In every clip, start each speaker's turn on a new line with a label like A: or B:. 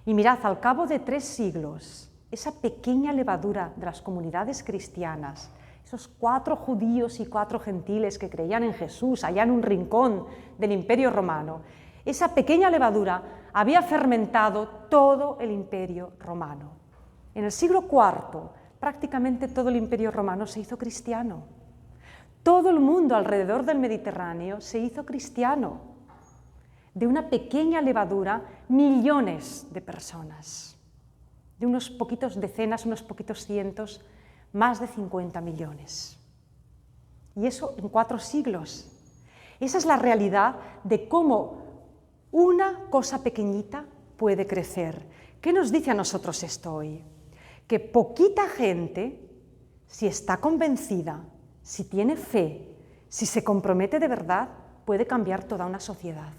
A: Y mirad, al cabo de 3 siglos, esa pequeña levadura de las comunidades cristianas, esos 4 judíos y 4 gentiles que creían en Jesús allá en un rincón del Imperio Romano, esa pequeña levadura había fermentado todo el Imperio Romano. En el siglo IV, prácticamente todo el Imperio Romano se hizo cristiano. Todo el mundo alrededor del Mediterráneo se hizo cristiano. De una pequeña levadura, millones de personas. De unos poquitos decenas, unos poquitos cientos, más de 50 millones. Y eso en 4 siglos. Esa es la realidad de cómo una cosa pequeñita puede crecer. ¿Qué nos dice a nosotros esto hoy? Que poquita gente, si está convencida, si tiene fe, si se compromete de verdad, puede cambiar toda una sociedad.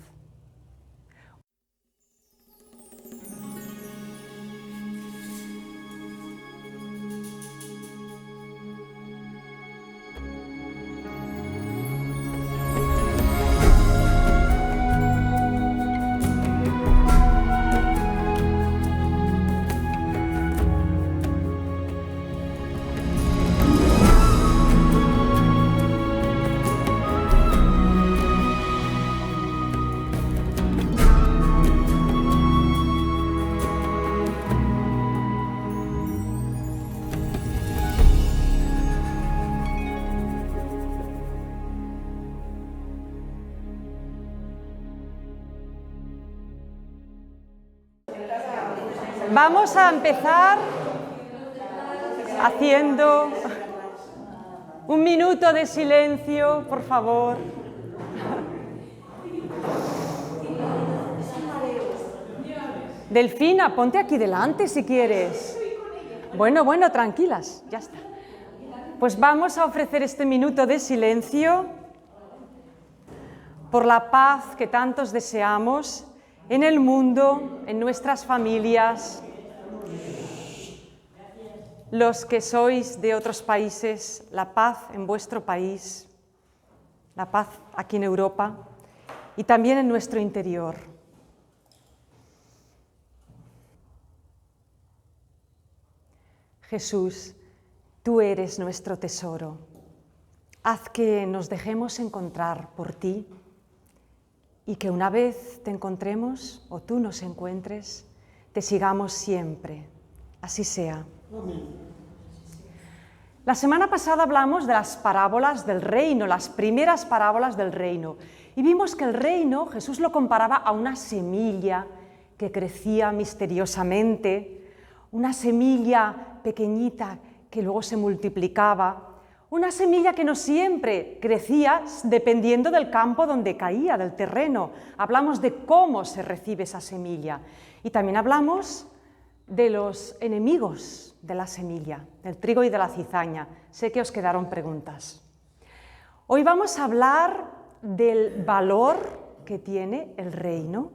A: Vamos a empezar haciendo un minuto de silencio, por favor. Delfina, ponte aquí delante si quieres. Bueno, tranquilas, ya está. Pues vamos a ofrecer este minuto de silencio por la paz que tantos deseamos en el mundo, en nuestras familias, los que sois de otros países, la paz en vuestro país, la paz aquí en Europa y también en nuestro interior. Jesús, tú eres nuestro tesoro. Haz que nos dejemos encontrar por ti y que una vez te encontremos o tú nos encuentres, te sigamos siempre. Así sea. La semana pasada hablamos de las parábolas del reino, las primeras parábolas del reino, y vimos que el reino Jesús lo comparaba a una semilla que crecía misteriosamente, una semilla pequeñita que luego se multiplicaba, una semilla que no siempre crecía dependiendo del campo donde caía, del terreno. Hablamos de cómo se recibe esa semilla y también hablamos de los enemigos de la semilla, del trigo y de la cizaña. Sé que os quedaron preguntas. Hoy vamos a hablar del valor que tiene el reino,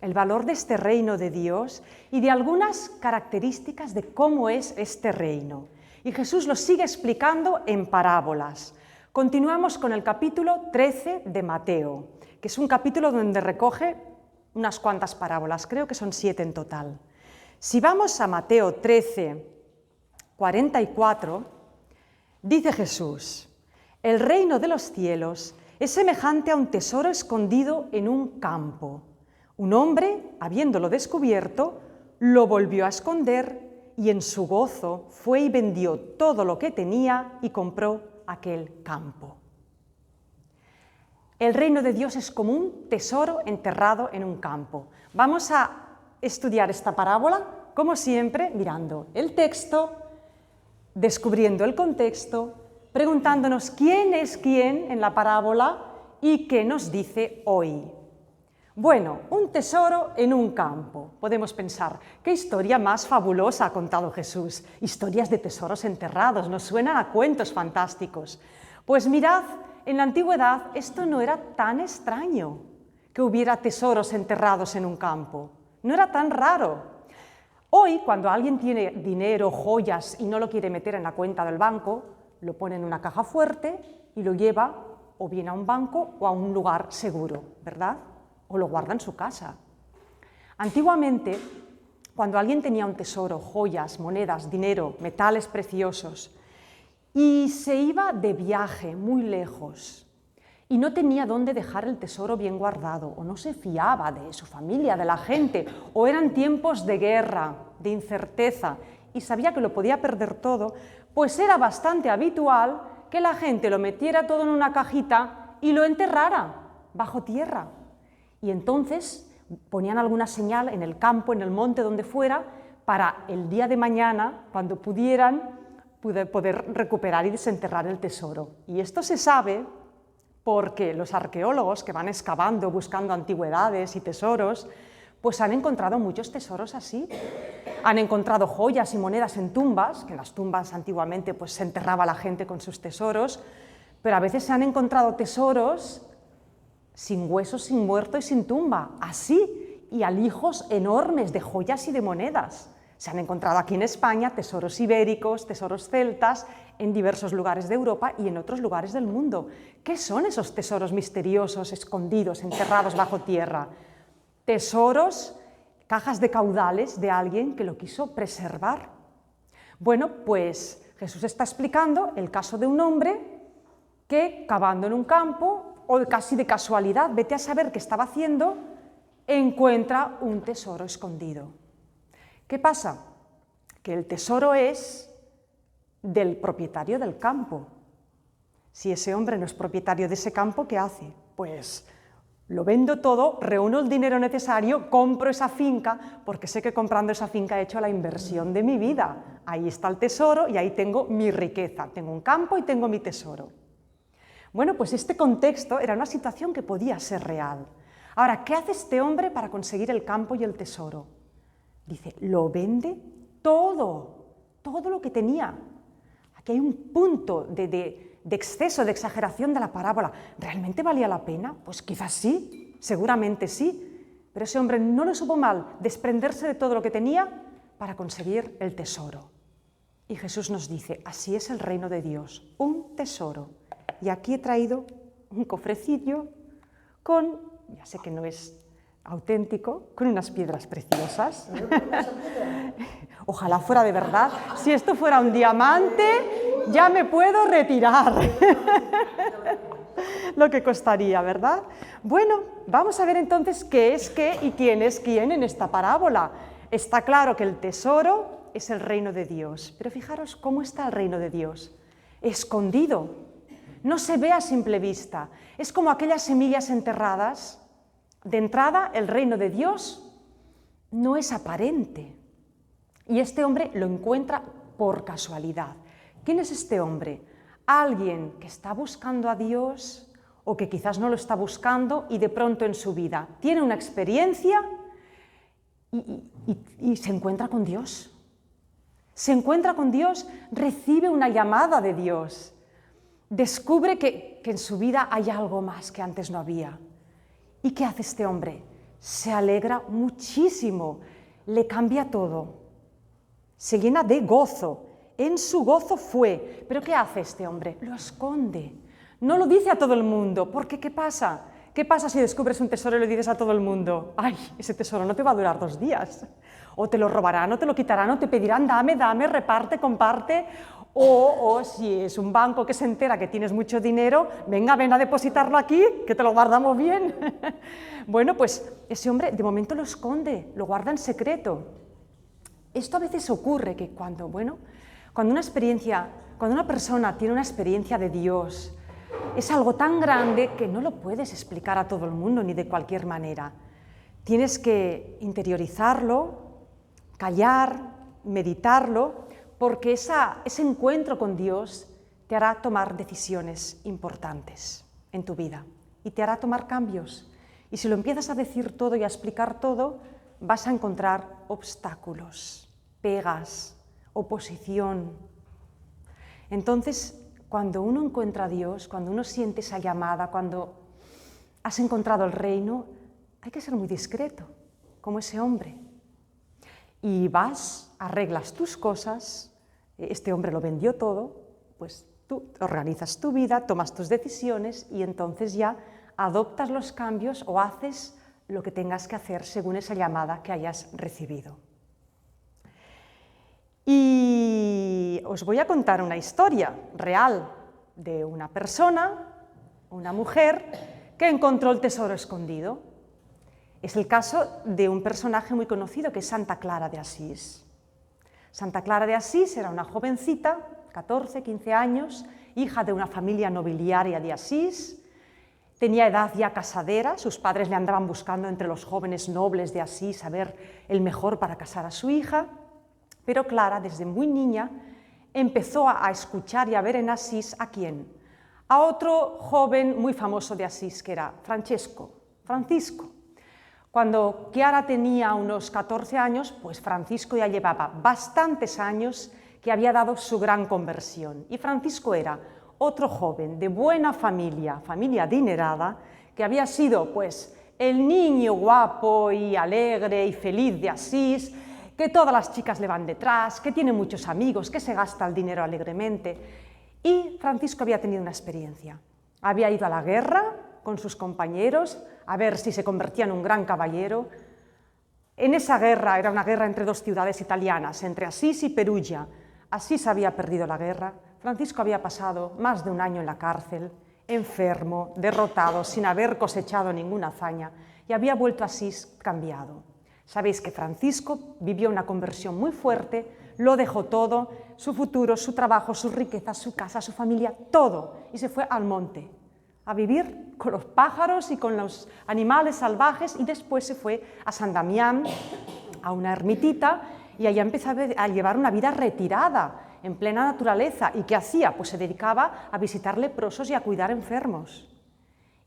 A: el valor de este reino de Dios y de algunas características de cómo es este reino. Y Jesús lo sigue explicando en parábolas. Continuamos con el capítulo 13 de Mateo, que es un capítulo donde recoge unas cuantas parábolas, creo que son 7 en total. Si vamos a Mateo 13, 44, dice Jesús: el reino de los cielos es semejante a un tesoro escondido en un campo. Un hombre, habiéndolo descubierto, lo volvió a esconder y en su gozo fue y vendió todo lo que tenía y compró aquel campo. El reino de Dios es como un tesoro enterrado en un campo. Vamos a estudiar esta parábola, como siempre, mirando el texto, descubriendo el contexto, preguntándonos quién es quién en la parábola y qué nos dice hoy. Bueno, un tesoro en un campo. Podemos pensar, ¿qué historia más fabulosa ha contado Jesús? Historias de tesoros enterrados, nos suenan a cuentos fantásticos. Pues mirad, en la antigüedad esto no era tan extraño, que hubiera tesoros enterrados en un campo. No era tan raro. Hoy, cuando alguien tiene dinero, joyas y no lo quiere meter en la cuenta del banco, lo pone en una caja fuerte y lo lleva o bien a un banco o a un lugar seguro, ¿verdad? O lo guarda en su casa. Antiguamente, cuando alguien tenía un tesoro, joyas, monedas, dinero, metales preciosos, y se iba de viaje muy lejos y no tenía dónde dejar el tesoro bien guardado, o no se fiaba de su familia, de la gente, o eran tiempos de guerra, de incerteza, y sabía que lo podía perder todo, pues era bastante habitual que la gente lo metiera todo en una cajita y lo enterrara bajo tierra. Y entonces ponían alguna señal en el campo, en el monte, donde fuera, para el día de mañana, cuando pudieran, poder recuperar y desenterrar el tesoro. Y esto se sabe porque los arqueólogos que van excavando, buscando antigüedades y tesoros, pues han encontrado muchos tesoros así. Han encontrado joyas y monedas en tumbas, que en las tumbas antiguamente pues, se enterraba la gente con sus tesoros, pero a veces se han encontrado tesoros sin huesos, sin muerto y sin tumba, así, y alijos enormes de joyas y de monedas. Se han encontrado aquí en España tesoros ibéricos, tesoros celtas, en diversos lugares de Europa y en otros lugares del mundo. ¿Qué son esos tesoros misteriosos, escondidos, enterrados bajo tierra? Tesoros, cajas de caudales de alguien que lo quiso preservar. Bueno, pues Jesús está explicando el caso de un hombre que, cavando en un campo, o casi de casualidad, vete a saber qué estaba haciendo, encuentra un tesoro escondido. ¿Qué pasa? Que el tesoro es del propietario del campo. Si ese hombre no es propietario de ese campo, ¿qué hace? Pues lo vendo todo, reúno el dinero necesario, compro esa finca, porque sé que comprando esa finca he hecho la inversión de mi vida. Ahí está el tesoro y ahí tengo mi riqueza. Tengo un campo y tengo mi tesoro. Bueno, pues este contexto era una situación que podía ser real. Ahora, ¿qué hace este hombre para conseguir el campo y el tesoro? Dice, lo vende todo lo que tenía. Aquí hay un punto de exceso, de exageración de la parábola. ¿Realmente valía la pena? Pues quizás sí, seguramente sí. Pero ese hombre no le supo mal desprenderse de todo lo que tenía para conseguir el tesoro. Y Jesús nos dice, así es el reino de Dios, un tesoro. Y aquí he traído un cofrecillo con, ya sé que no es auténtico, con unas piedras preciosas. Ojalá fuera de verdad. Si esto fuera un diamante, ya me puedo retirar. Lo que costaría, ¿verdad? Bueno, vamos a ver entonces qué es qué y quién es quién en esta parábola. Está claro que el tesoro es el reino de Dios, pero fijaros cómo está el reino de Dios. Escondido. No se ve a simple vista. Es como aquellas semillas enterradas. De entrada, el reino de Dios no es aparente. Y este hombre lo encuentra por casualidad. ¿Quién es este hombre? Alguien que está buscando a Dios o que quizás no lo está buscando y de pronto en su vida tiene una experiencia y se encuentra con Dios. Se encuentra con Dios, recibe una llamada de Dios. Descubre que en su vida hay algo más que antes no había. ¿Y qué hace este hombre? Se alegra muchísimo, le cambia todo, se llena de gozo, en su gozo fue. ¿Pero qué hace este hombre? Lo esconde, no lo dice a todo el mundo, porque ¿qué pasa? ¿Qué pasa si descubres un tesoro y le dices a todo el mundo? ¡Ay, ese tesoro no te va a durar 2 días! O te lo robarán, o te lo quitarán, o te pedirán, dame, reparte, comparte. O si es un banco que se entera que tienes mucho dinero, venga, ven a depositarlo aquí, que te lo guardamos bien. Bueno, pues ese hombre de momento lo esconde, lo guarda en secreto. Esto a veces ocurre que cuando una persona tiene una experiencia de Dios, es algo tan grande que no lo puedes explicar a todo el mundo ni de cualquier manera. Tienes que interiorizarlo, callar, meditarlo, porque ese encuentro con Dios te hará tomar decisiones importantes en tu vida y te hará tomar cambios. Y si lo empiezas a decir todo y a explicar todo, vas a encontrar obstáculos, pegas, oposición. Entonces, cuando uno encuentra a Dios, cuando uno siente esa llamada, cuando has encontrado el reino, hay que ser muy discreto, como ese hombre. Y vas, arreglas tus cosas, este hombre lo vendió todo, pues tú organizas tu vida, tomas tus decisiones y entonces ya adoptas los cambios o haces lo que tengas que hacer según esa llamada que hayas recibido. Y os voy a contar una historia real de una persona, una mujer, que encontró el tesoro escondido. Es el caso de un personaje muy conocido que es Santa Clara de Asís. Santa Clara de Asís era una jovencita, 14, 15 años, hija de una familia nobiliaria de Asís. Tenía edad ya casadera, sus padres le andaban buscando entre los jóvenes nobles de Asís a ver el mejor para casar a su hija. Pero Clara, desde muy niña, empezó a escuchar y a ver en Asís ¿a quién? A otro joven muy famoso de Asís, que era Francisco. Cuando Chiara tenía unos 14 años, pues Francisco ya llevaba bastantes años que había dado su gran conversión. Y Francisco era otro joven de buena familia, familia adinerada, que había sido pues el niño guapo y alegre y feliz de Asís, que todas las chicas le van detrás, que tiene muchos amigos, que se gasta el dinero alegremente. Y Francisco había tenido una experiencia. Había ido a la guerra con sus compañeros a ver si se convertía en un gran caballero. En esa guerra, era una guerra entre dos ciudades italianas, entre Asís y Perugia. Asís había perdido la guerra. Francisco había pasado más de un año en la cárcel, enfermo, derrotado, sin haber cosechado ninguna hazaña, y había vuelto a Asís cambiado. Sabéis que Francisco vivió una conversión muy fuerte, lo dejó todo, su futuro, su trabajo, sus riquezas, su casa, su familia, todo, y se fue al monte a vivir con los pájaros y con los animales salvajes, y después se fue a San Damián, a una ermitita, y allá empezó a llevar una vida retirada, en plena naturaleza. ¿Y qué hacía? Pues se dedicaba a visitar leprosos y a cuidar enfermos.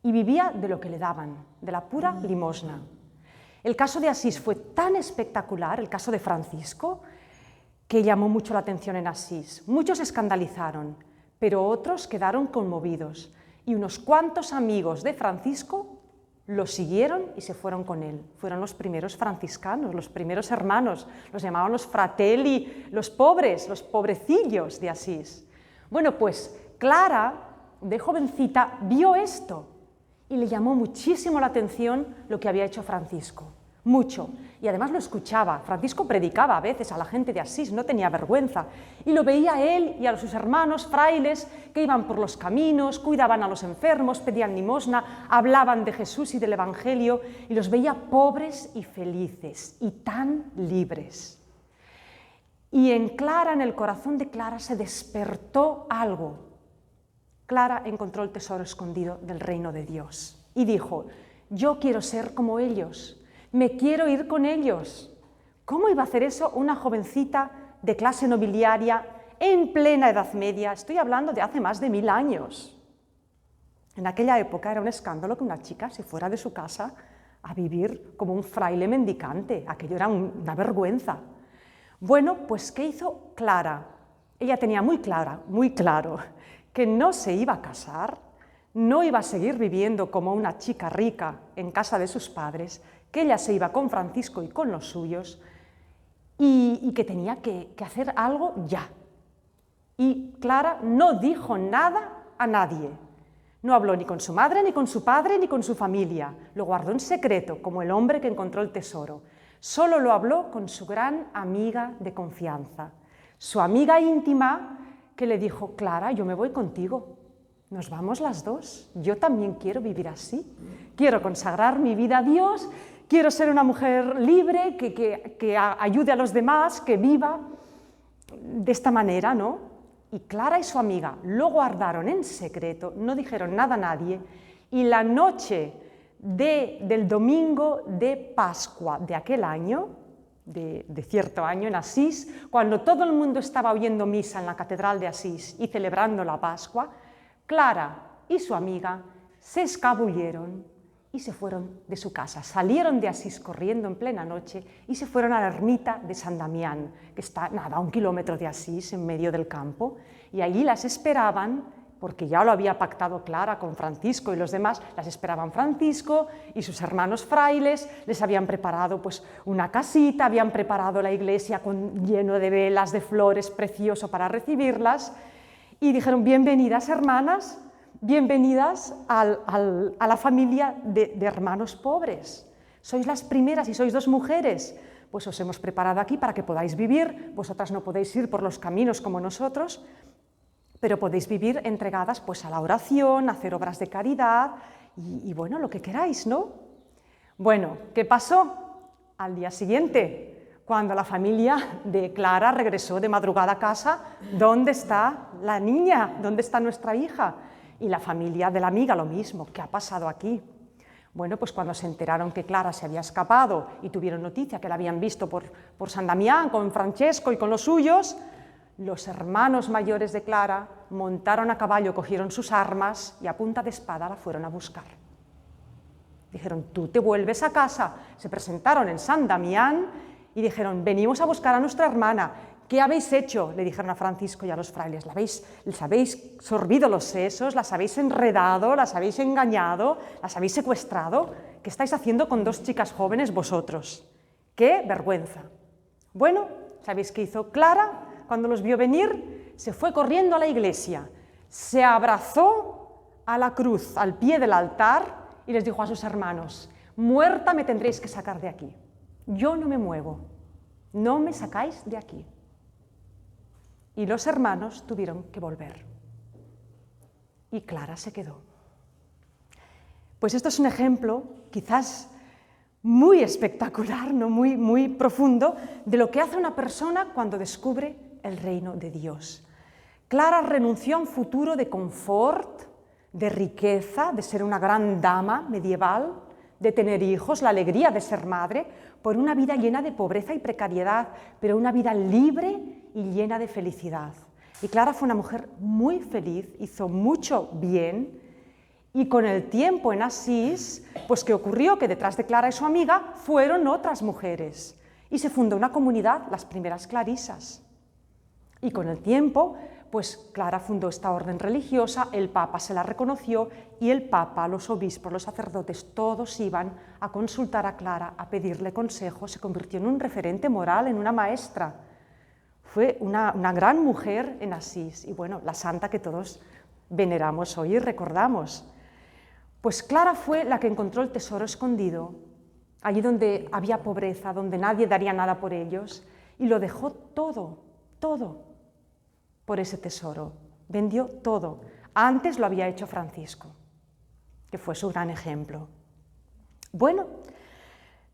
A: Y vivía de lo que le daban, de la pura limosna. El caso de Asís fue tan espectacular, el caso de Francisco, que llamó mucho la atención en Asís. Muchos se escandalizaron, pero otros quedaron conmovidos. Y unos cuantos amigos de Francisco lo siguieron y se fueron con él. Fueron los primeros franciscanos, los primeros hermanos, los llamaban los fratelli, los pobres, los pobrecillos de Asís. Bueno, pues Clara, de jovencita, vio esto y le llamó muchísimo la atención lo que había hecho Francisco, mucho. Y además lo escuchaba. Francisco predicaba a veces a la gente de Asís, no tenía vergüenza. Y lo veía a él y a sus hermanos frailes que iban por los caminos, cuidaban a los enfermos, pedían limosna, hablaban de Jesús y del Evangelio, y los veía pobres y felices y tan libres. Y en Clara, en el corazón de Clara, se despertó algo. Clara encontró el tesoro escondido del reino de Dios y dijo: yo quiero ser como ellos, me quiero ir con ellos. ¿Cómo iba a hacer eso una jovencita de clase nobiliaria en plena Edad Media? Estoy hablando de hace más de 1000 años. En aquella época era un escándalo que una chica se fuera de su casa a vivir como un fraile mendicante. Aquello era una vergüenza. Bueno, pues ¿qué hizo Clara? Ella tenía muy claro, que no se iba a casar, no iba a seguir viviendo como una chica rica en casa de sus padres, que ella se iba con Francisco y con los suyos, y que tenía que hacer algo ya. Y Clara no dijo nada a nadie. No habló ni con su madre, ni con su padre, ni con su familia. Lo guardó en secreto, como el hombre que encontró el tesoro. Solo lo habló con su gran amiga de confianza, su amiga íntima, que le dijo: Clara, yo me voy contigo, nos vamos las dos, yo también quiero vivir así, quiero consagrar mi vida a Dios, quiero ser una mujer libre, que ayude a los demás, que viva de esta manera, ¿no? Y Clara y su amiga lo guardaron en secreto, no dijeron nada a nadie, y la noche del domingo de Pascua de aquel año, de cierto año en Asís, cuando todo el mundo estaba oyendo misa en la catedral de Asís y celebrando la Pascua, Clara y su amiga se escabulleron y se fueron de su casa. Salieron de Asís corriendo en plena noche y se fueron a la ermita de San Damián, que está a 1 kilómetro de Asís, en medio del campo, y allí las esperaban, porque ya lo había pactado Clara con Francisco y los demás, las esperaban Francisco y sus hermanos frailes, les habían preparado pues una casita, habían preparado la iglesia lleno de velas, de flores, precioso para recibirlas, y dijeron: bienvenidas hermanas, bienvenidas a la familia de hermanos pobres, sois las primeras y sois 2 mujeres, pues os hemos preparado aquí para que podáis vivir, vosotras no podéis ir por los caminos como nosotros, pero podéis vivir entregadas pues a la oración, a hacer obras de caridad y bueno, lo que queráis, ¿no? Bueno, ¿qué pasó? Al día siguiente, cuando la familia de Clara regresó de madrugada a casa, ¿dónde está la niña? ¿Dónde está nuestra hija? Y la familia de la amiga lo mismo, ¿qué ha pasado aquí? Bueno, pues cuando se enteraron que Clara se había escapado y tuvieron noticia que la habían visto por San Damián con Francesco y con los suyos, los hermanos mayores de Clara montaron a caballo, cogieron sus armas y a punta de espada la fueron a buscar. Dijeron, tú te vuelves a casa. Se presentaron en San Damián y dijeron, venimos a buscar a nuestra hermana. ¿Qué habéis hecho?, le dijeron a Francisco y a los frailes. ¿Les habéis sorbido los sesos? ¿Las habéis enredado? ¿Las habéis engañado? ¿Las habéis secuestrado? ¿Qué estáis haciendo con dos chicas jóvenes vosotros? ¡Qué vergüenza! Bueno, ¿sabéis qué hizo Clara? Cuando los vio venir, se fue corriendo a la iglesia, se abrazó a la cruz, al pie del altar, y les dijo a sus hermanos, muerta me tendréis que sacar de aquí. Yo no me muevo, no me sacáis de aquí. Y los hermanos tuvieron que volver. Y Clara se quedó. Pues esto es un ejemplo, quizás muy espectacular, ¿no? muy profundo, de lo que hace una persona cuando descubre el reino de Dios. Clara renunció a un futuro de confort, de riqueza, de ser una gran dama medieval, de tener hijos, la alegría de ser madre, por una vida llena de pobreza y precariedad, pero una vida libre y llena de felicidad. Y Clara fue una mujer muy feliz, hizo mucho bien, y con el tiempo en Asís, pues ¿qué ocurrió? Que detrás de Clara y su amiga fueron otras mujeres, y se fundó una comunidad, las primeras clarisas. Y con el tiempo, pues Clara fundó esta orden religiosa, el Papa se la reconoció y el Papa, los obispos, los sacerdotes, todos iban a consultar a Clara, a pedirle consejo, se convirtió en un referente moral, en una maestra. Fue una gran mujer en Asís y bueno, la santa que todos veneramos hoy y recordamos. Pues Clara fue la que encontró el tesoro escondido, allí donde había pobreza, donde nadie daría nada por ellos, y lo dejó todo por ese tesoro. Vendió todo. Antes lo había hecho Francisco, que fue su gran ejemplo. Bueno,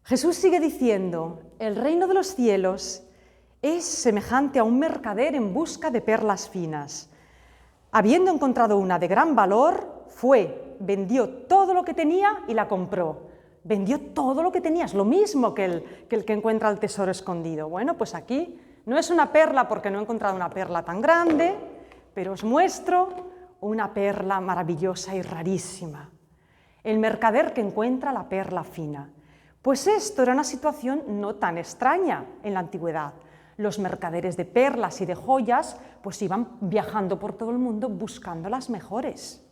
A: Jesús sigue diciendo, el reino de los cielos es semejante a un mercader en busca de perlas finas. Habiendo encontrado una de gran valor, vendió todo lo que tenía y la compró. Vendió todo lo que tenía, es lo mismo que el que encuentra el tesoro escondido. Bueno, pues aquí no es una perla porque no he encontrado una perla tan grande, pero os muestro una perla maravillosa y rarísima. El mercader que encuentra la perla fina. Pues esto era una situación no tan extraña en la antigüedad. Los mercaderes de perlas y de joyas pues iban viajando por todo el mundo buscando las mejores.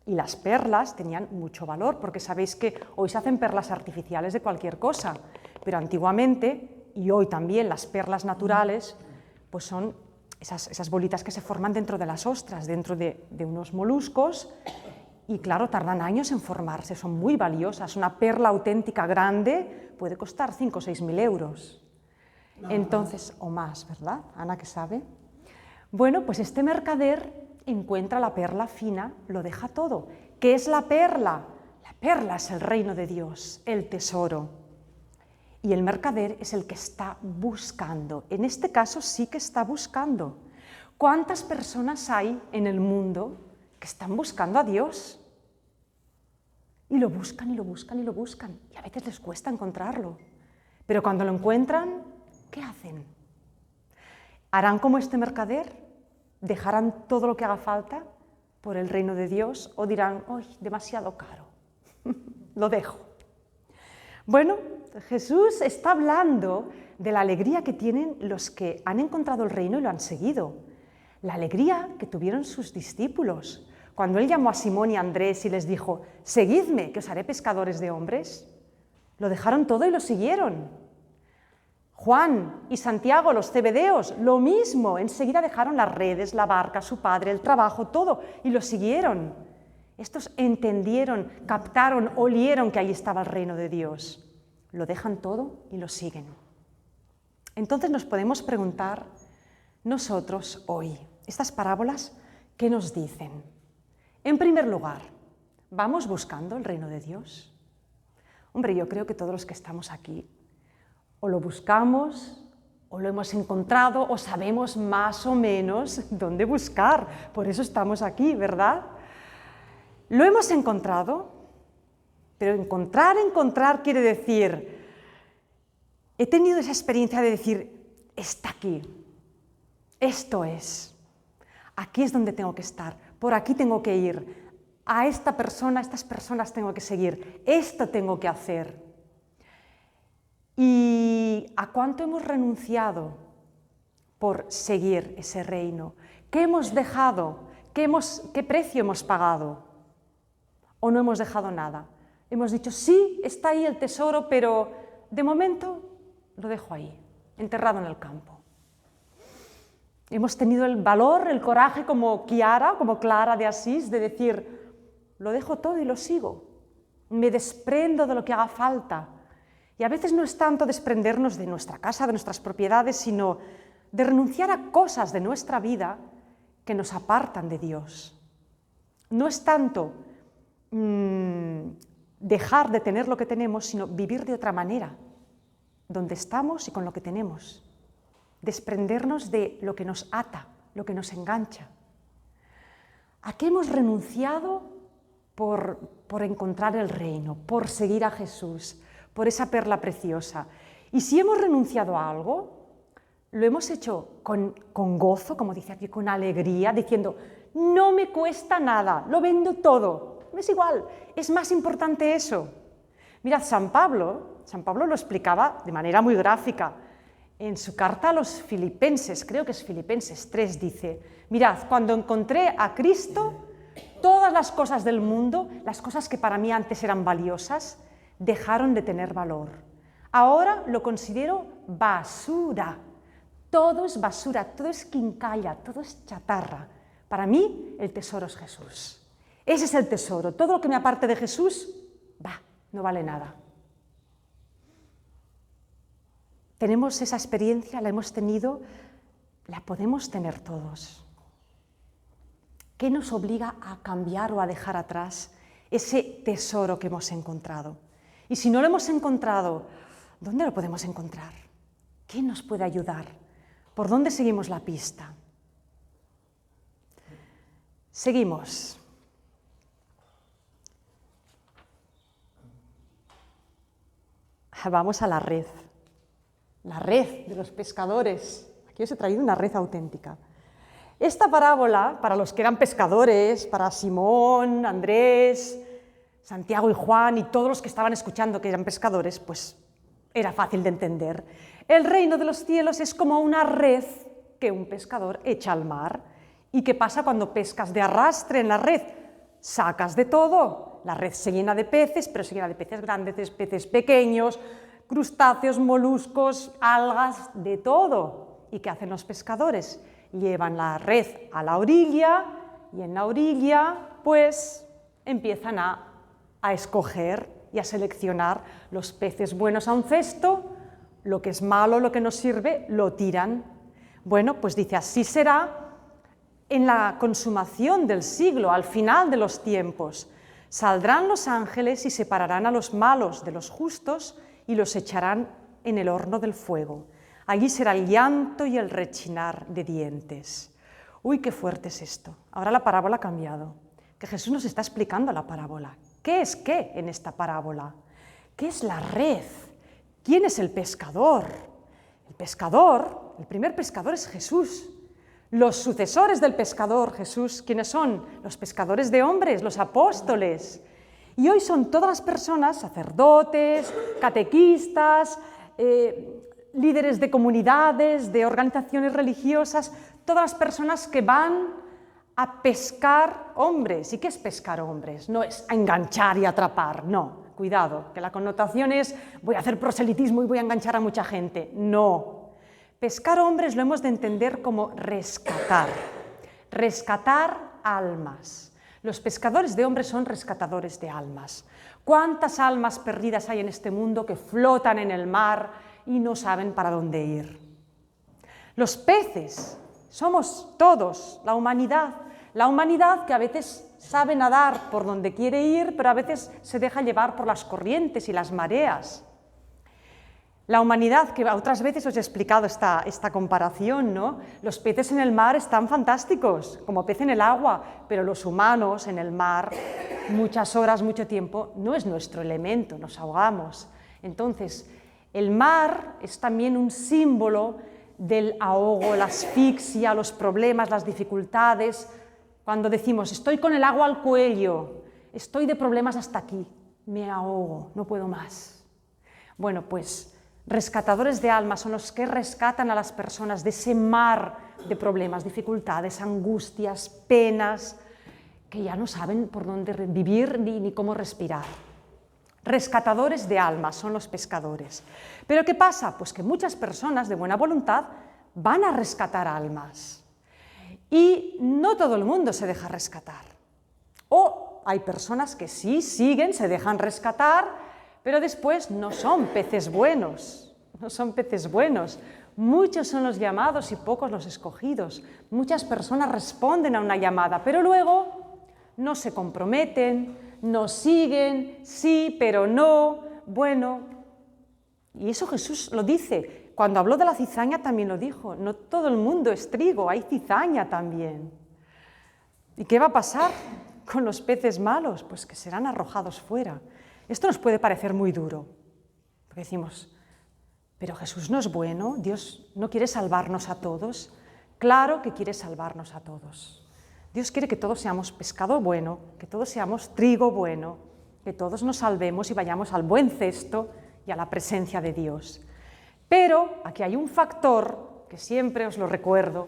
A: Y las perlas tenían mucho valor, porque sabéis que hoy se hacen perlas artificiales de cualquier cosa, pero antiguamente, y hoy también, las perlas naturales, pues son esas bolitas que se forman dentro de las ostras, dentro de unos moluscos, y claro, tardan años en formarse, son muy valiosas. Una perla auténtica grande puede costar 5 o 6 mil euros. Entonces, o más, ¿verdad? Ana, ¿qué sabe? Bueno, pues este mercader encuentra la perla fina, lo deja todo. ¿Qué es la perla? La perla es el reino de Dios, el tesoro. Y el mercader es el que está buscando. En este caso sí que está buscando. ¿Cuántas personas hay en el mundo que están buscando a Dios? Y lo buscan, y lo buscan, y lo buscan. Y a veces les cuesta encontrarlo. Pero cuando lo encuentran, ¿qué hacen? ¿Harán como este mercader? ¿Dejarán todo lo que haga falta por el reino de Dios? ¿O dirán, ¡ay, demasiado caro! Lo dejo. Bueno, Jesús está hablando de la alegría que tienen los que han encontrado el reino y lo han seguido. La alegría que tuvieron sus discípulos. Cuando Él llamó a Simón y a Andrés y les dijo, seguidme, que os haré pescadores de hombres, lo dejaron todo y lo siguieron. Juan y Santiago, los zebedeos, lo mismo, enseguida dejaron las redes, la barca, su padre, el trabajo, todo, y lo siguieron. Estos entendieron, captaron, olieron que ahí estaba el reino de Dios. Lo dejan todo y lo siguen. Entonces nos podemos preguntar nosotros hoy, estas parábolas, ¿qué nos dicen? En primer lugar, ¿vamos buscando el reino de Dios? Hombre, yo creo que todos los que estamos aquí o lo buscamos, o lo hemos encontrado, o sabemos más o menos dónde buscar. Por eso estamos aquí, ¿verdad? Lo hemos encontrado, pero encontrar quiere decir, he tenido esa experiencia de decir, está aquí, esto es, aquí es donde tengo que estar, por aquí tengo que ir, a esta persona, a estas personas tengo que seguir, esto tengo que hacer. ¿Y a cuánto hemos renunciado por seguir ese reino? ¿Qué hemos dejado? ¿Qué precio hemos pagado? ¿O no hemos dejado nada? Hemos dicho, sí, está ahí el tesoro, pero de momento lo dejo ahí, enterrado en el campo. Hemos tenido el valor, el coraje como Clara de Asís, de decir, lo dejo todo y lo sigo. Me desprendo de lo que haga falta. Y a veces no es tanto desprendernos de nuestra casa, de nuestras propiedades, sino de renunciar a cosas de nuestra vida que nos apartan de Dios. No es tanto dejar de tener lo que tenemos, sino vivir de otra manera, donde estamos y con lo que tenemos. Desprendernos de lo que nos ata, lo que nos engancha. ¿A qué hemos renunciado por encontrar el reino, por seguir a Jesús, por esa perla preciosa? Y si hemos renunciado a algo, lo hemos hecho con gozo, como dice aquí, con alegría, diciendo, no me cuesta nada, lo vendo todo, es igual, es más importante eso. Mirad, San Pablo lo explicaba de manera muy gráfica. En su carta a los Filipenses, creo que es Filipenses 3, dice, mirad, cuando encontré a Cristo, todas las cosas del mundo, las cosas que para mí antes eran valiosas, dejaron de tener valor. Ahora lo considero basura. Todo es basura, todo es quincalla, todo es chatarra. Para mí el tesoro es Jesús. Ese es el tesoro. Todo lo que me aparte de Jesús, no vale nada. Tenemos esa experiencia, la hemos tenido, la podemos tener todos. ¿Qué nos obliga a cambiar o a dejar atrás ese tesoro que hemos encontrado? Y si no lo hemos encontrado, ¿dónde lo podemos encontrar? ¿Quién nos puede ayudar? ¿Por dónde seguimos la pista? Seguimos. Vamos a la red de los pescadores. Aquí os he traído una red auténtica. Esta parábola, para los que eran pescadores, para Simón, Andrés, Santiago y Juan y todos los que estaban escuchando que eran pescadores, pues era fácil de entender. El reino de los cielos es como una red que un pescador echa al mar. ¿Y qué pasa cuando pescas de arrastre en la red? Sacas de todo. La red se llena de peces, pero se llena de peces grandes, de peces pequeños, crustáceos, moluscos, algas, de todo. ¿Y qué hacen los pescadores? Llevan la red a la orilla y en la orilla pues empiezan a escoger y a seleccionar los peces buenos a un cesto, lo que es malo, lo que no sirve, lo tiran. Bueno, pues dice, así será en la consumación del siglo, al final de los tiempos. Saldrán los ángeles y separarán a los malos de los justos y los echarán en el horno del fuego. Allí será el llanto y el rechinar de dientes. Uy, qué fuerte es esto. Ahora la parábola ha cambiado, que Jesús nos está explicando la parábola. ¿Qué es qué en esta parábola? ¿Qué es la red? ¿Quién es el pescador? El pescador, el primer pescador es Jesús. Los sucesores del pescador, Jesús, ¿quiénes son? Los pescadores de hombres, los apóstoles. Y hoy son todas las personas, sacerdotes, catequistas, líderes de comunidades, de organizaciones religiosas, todas las personas que van a pescar hombres. ¿Y qué es pescar hombres? No es a enganchar y atrapar, no. Cuidado, que la connotación es voy a hacer proselitismo y voy a enganchar a mucha gente. No. Pescar hombres lo hemos de entender como rescatar almas. Los pescadores de hombres son rescatadores de almas. ¿Cuántas almas perdidas hay en este mundo que flotan en el mar y no saben para dónde ir? Los peces, somos todos, la humanidad que a veces sabe nadar por donde quiere ir, pero a veces se deja llevar por las corrientes y las mareas. La humanidad, que otras veces os he explicado esta comparación, ¿no? Los peces en el mar están fantásticos, como pez en el agua, pero los humanos en el mar, muchas horas, mucho tiempo, no es nuestro elemento, nos ahogamos. Entonces, el mar es también un símbolo del ahogo, la asfixia, los problemas, las dificultades. Cuando decimos, estoy con el agua al cuello, estoy de problemas hasta aquí, me ahogo, no puedo más. Bueno, pues rescatadores de almas son los que rescatan a las personas de ese mar de problemas, dificultades, angustias, penas, que ya no saben por dónde vivir ni cómo respirar. Rescatadores de almas son los pescadores. Pero ¿qué pasa? Pues que muchas personas de buena voluntad van a rescatar almas. Y no todo el mundo se deja rescatar. O hay personas que sí siguen, se dejan rescatar, pero después no son peces buenos, no son peces buenos. Muchos son los llamados y pocos los escogidos. Muchas personas responden a una llamada, pero luego no se comprometen, no siguen, sí, pero no, bueno. Y eso Jesús lo dice. Cuando habló de la cizaña también lo dijo. No todo el mundo es trigo, hay cizaña también. ¿Y qué va a pasar con los peces malos? Pues que serán arrojados fuera. Esto nos puede parecer muy duro, porque decimos, pero Jesús no es bueno, Dios no quiere salvarnos a todos. Claro que quiere salvarnos a todos. Dios quiere que todos seamos pescado bueno, que todos seamos trigo bueno, que todos nos salvemos y vayamos al buen cesto y a la presencia de Dios. Pero aquí hay un factor que siempre os lo recuerdo,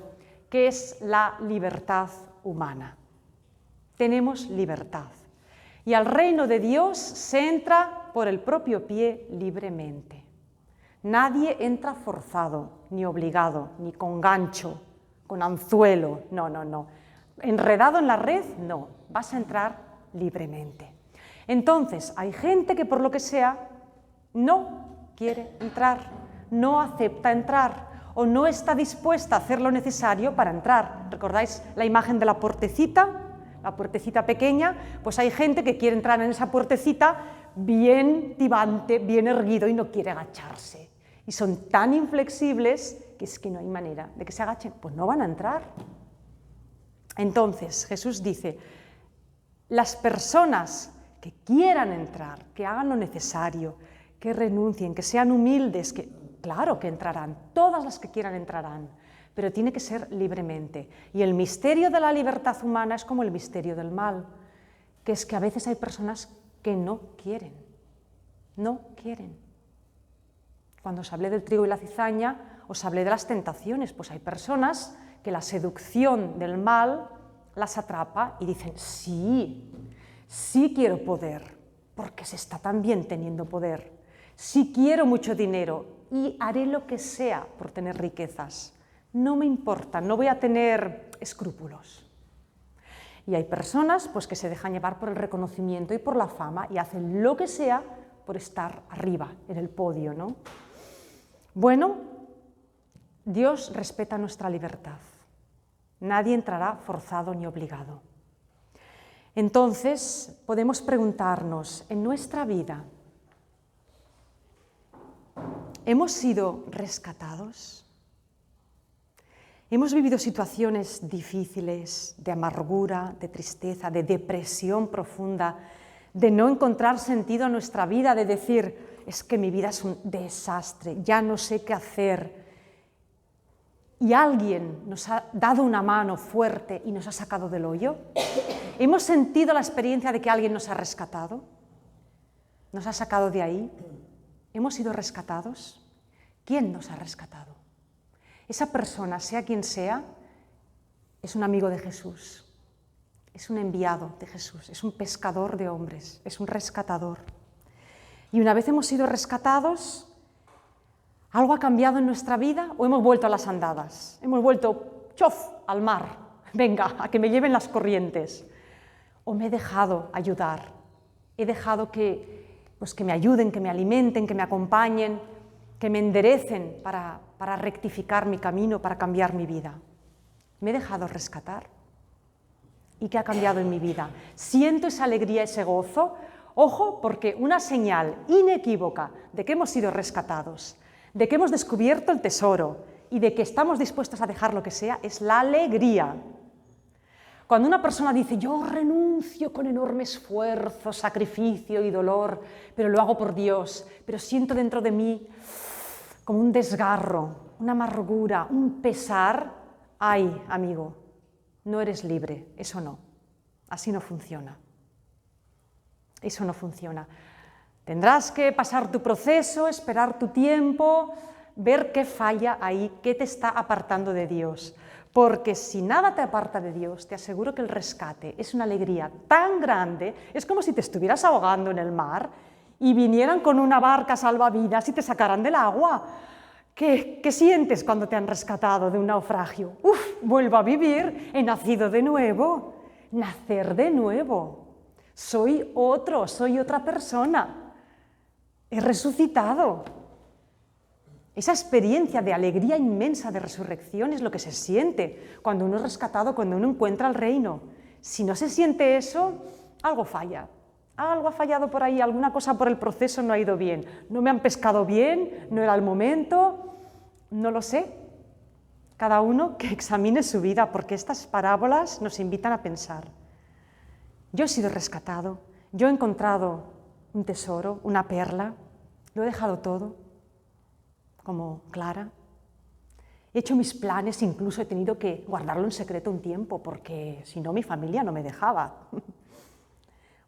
A: que es la libertad humana. Tenemos libertad. Y al reino de Dios se entra por el propio pie libremente. Nadie entra forzado, ni obligado, ni con gancho, con anzuelo, no. Enredado en la red, no, vas a entrar libremente. Entonces, hay gente que por lo que sea no quiere entrar, no acepta entrar o no está dispuesta a hacer lo necesario para entrar. ¿Recordáis la imagen de la puertecita? La puertecita pequeña, pues hay gente que quiere entrar en esa puertecita bien tibante, bien erguido y no quiere agacharse. Y son tan inflexibles que es que no hay manera de que se agachen, pues no van a entrar. Entonces Jesús dice, las personas que quieran entrar, que hagan lo necesario, que renuncien, que sean humildes, que claro que entrarán, todas las que quieran entrarán, pero tiene que ser libremente. Y el misterio de la libertad humana es como el misterio del mal, que es que a veces hay personas que no quieren. Cuando os hablé del trigo y la cizaña, os hablé de las tentaciones, pues hay personas que la seducción del mal las atrapa y dicen, sí quiero poder, porque se está tan bien teniendo poder. Sí quiero mucho dinero y haré lo que sea por tener riquezas. No me importa, no voy a tener escrúpulos. Y hay personas pues, que se dejan llevar por el reconocimiento y por la fama y hacen lo que sea por estar arriba, en el podio, ¿no? Bueno, Dios respeta nuestra libertad. Nadie entrará forzado ni obligado. Entonces, podemos preguntarnos, en nuestra vida, ¿hemos sido rescatados? Hemos vivido situaciones difíciles, de amargura, de tristeza, de depresión profunda, de no encontrar sentido en nuestra vida, de decir, es que mi vida es un desastre, ya no sé qué hacer. Y alguien nos ha dado una mano fuerte y nos ha sacado del hoyo. ¿Hemos sentido la experiencia de que alguien nos ha rescatado? ¿Nos ha sacado de ahí? ¿Hemos sido rescatados? ¿Quién nos ha rescatado? Esa persona, sea quien sea, es un amigo de Jesús, es un enviado de Jesús, es un pescador de hombres, es un rescatador. Y una vez hemos sido rescatados, ¿algo ha cambiado en nuestra vida o hemos vuelto a las andadas? Hemos vuelto, ¡chof!, al mar, venga, a que me lleven las corrientes. ¿O me he dejado ayudar? He dejado que me ayuden, que me alimenten, que me acompañen, que me enderecen para para rectificar mi camino, para cambiar mi vida. ¿Me he dejado rescatar? ¿Y qué ha cambiado en mi vida? ¿Siento esa alegría, ese gozo? Ojo, porque una señal inequívoca de que hemos sido rescatados, de que hemos descubierto el tesoro y de que estamos dispuestos a dejar lo que sea, es la alegría. Cuando una persona dice, yo renuncio con enorme esfuerzo, sacrificio y dolor, pero lo hago por Dios, pero siento dentro de mí como un desgarro, una amargura, un pesar, ay, amigo, no eres libre, eso no, así no funciona. Eso no funciona. Tendrás que pasar tu proceso, esperar tu tiempo, ver qué falla ahí, qué te está apartando de Dios. Porque si nada te aparta de Dios, te aseguro que el rescate es una alegría tan grande, es como si te estuvieras ahogando en el mar y vinieran con una barca salvavidas y te sacaran del agua. ¿Qué sientes cuando te han rescatado de un naufragio? ¡Uf! Vuelvo a vivir, he nacido de nuevo, nacer de nuevo. Soy otro, soy otra persona. He resucitado. Esa experiencia de alegría inmensa de resurrección es lo que se siente cuando uno es rescatado, cuando uno encuentra el reino. Si no se siente eso, algo falla. Algo ha fallado por ahí, alguna cosa por el proceso no ha ido bien. No me han pescado bien, no era el momento, no lo sé. Cada uno que examine su vida, porque estas parábolas nos invitan a pensar. Yo he sido rescatado, yo he encontrado un tesoro, una perla, lo he dejado todo, como Clara. He hecho mis planes, incluso he tenido que guardarlo en secreto un tiempo, porque si no mi familia no me dejaba.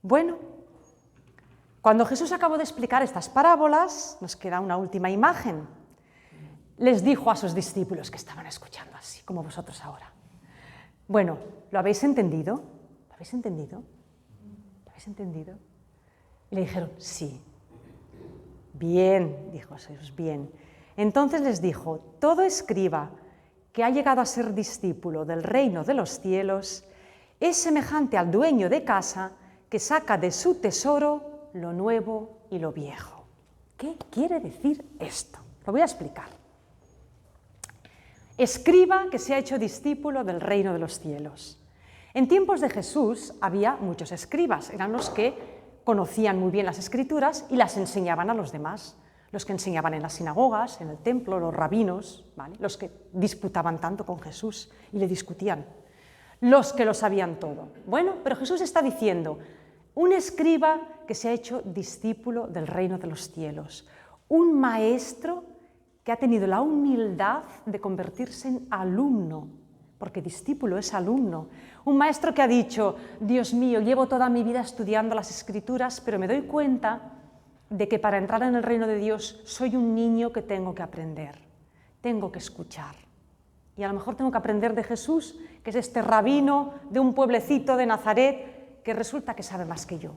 A: Bueno, cuando Jesús acabó de explicar estas parábolas, nos queda una última imagen. Les dijo a sus discípulos que estaban escuchando así, como vosotros ahora. Bueno, ¿lo habéis entendido? ¿Lo habéis entendido? ¿Lo habéis entendido? Y le dijeron, sí. Bien, dijo Jesús, bien. Entonces les dijo, todo escriba que ha llegado a ser discípulo del reino de los cielos es semejante al dueño de casa que saca de su tesoro lo nuevo y lo viejo. ¿Qué quiere decir esto? Lo voy a explicar. Escriba que se ha hecho discípulo del reino de los cielos. En tiempos de Jesús había muchos escribas, eran los que conocían muy bien las escrituras y las enseñaban a los demás, los que enseñaban en las sinagogas, en el templo, los rabinos, ¿vale? Los que disputaban tanto con Jesús y le discutían, los que lo sabían todo. Bueno, pero Jesús está diciendo, un escriba que se ha hecho discípulo del reino de los cielos, un maestro que ha tenido la humildad de convertirse en alumno, porque discípulo es alumno, un maestro que ha dicho, Dios mío, llevo toda mi vida estudiando las Escrituras, pero me doy cuenta de que para entrar en el reino de Dios soy un niño que tengo que aprender, tengo que escuchar. Y a lo mejor tengo que aprender de Jesús, que es este rabino de un pueblecito de Nazaret, que resulta que sabe más que yo.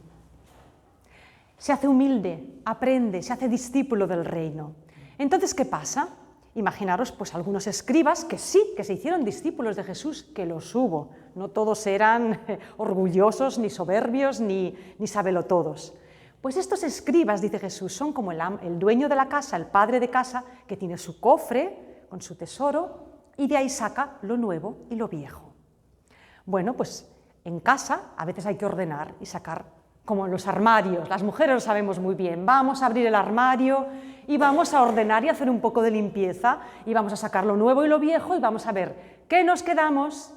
A: Se hace humilde, aprende, se hace discípulo del reino. Entonces, ¿qué pasa? Imaginaros pues algunos escribas que sí, que se hicieron discípulos de Jesús, que los hubo. No todos eran orgullosos, ni soberbios, ni sabelotodos. Pues estos escribas, dice Jesús, son como el dueño de la casa, el padre de casa, que tiene su cofre con su tesoro y de ahí saca lo nuevo y lo viejo. Bueno, pues en casa a veces hay que ordenar y sacar, como en los armarios, las mujeres lo sabemos muy bien, vamos a abrir el armario y vamos a ordenar y hacer un poco de limpieza y vamos a sacar lo nuevo y lo viejo y vamos a ver qué nos quedamos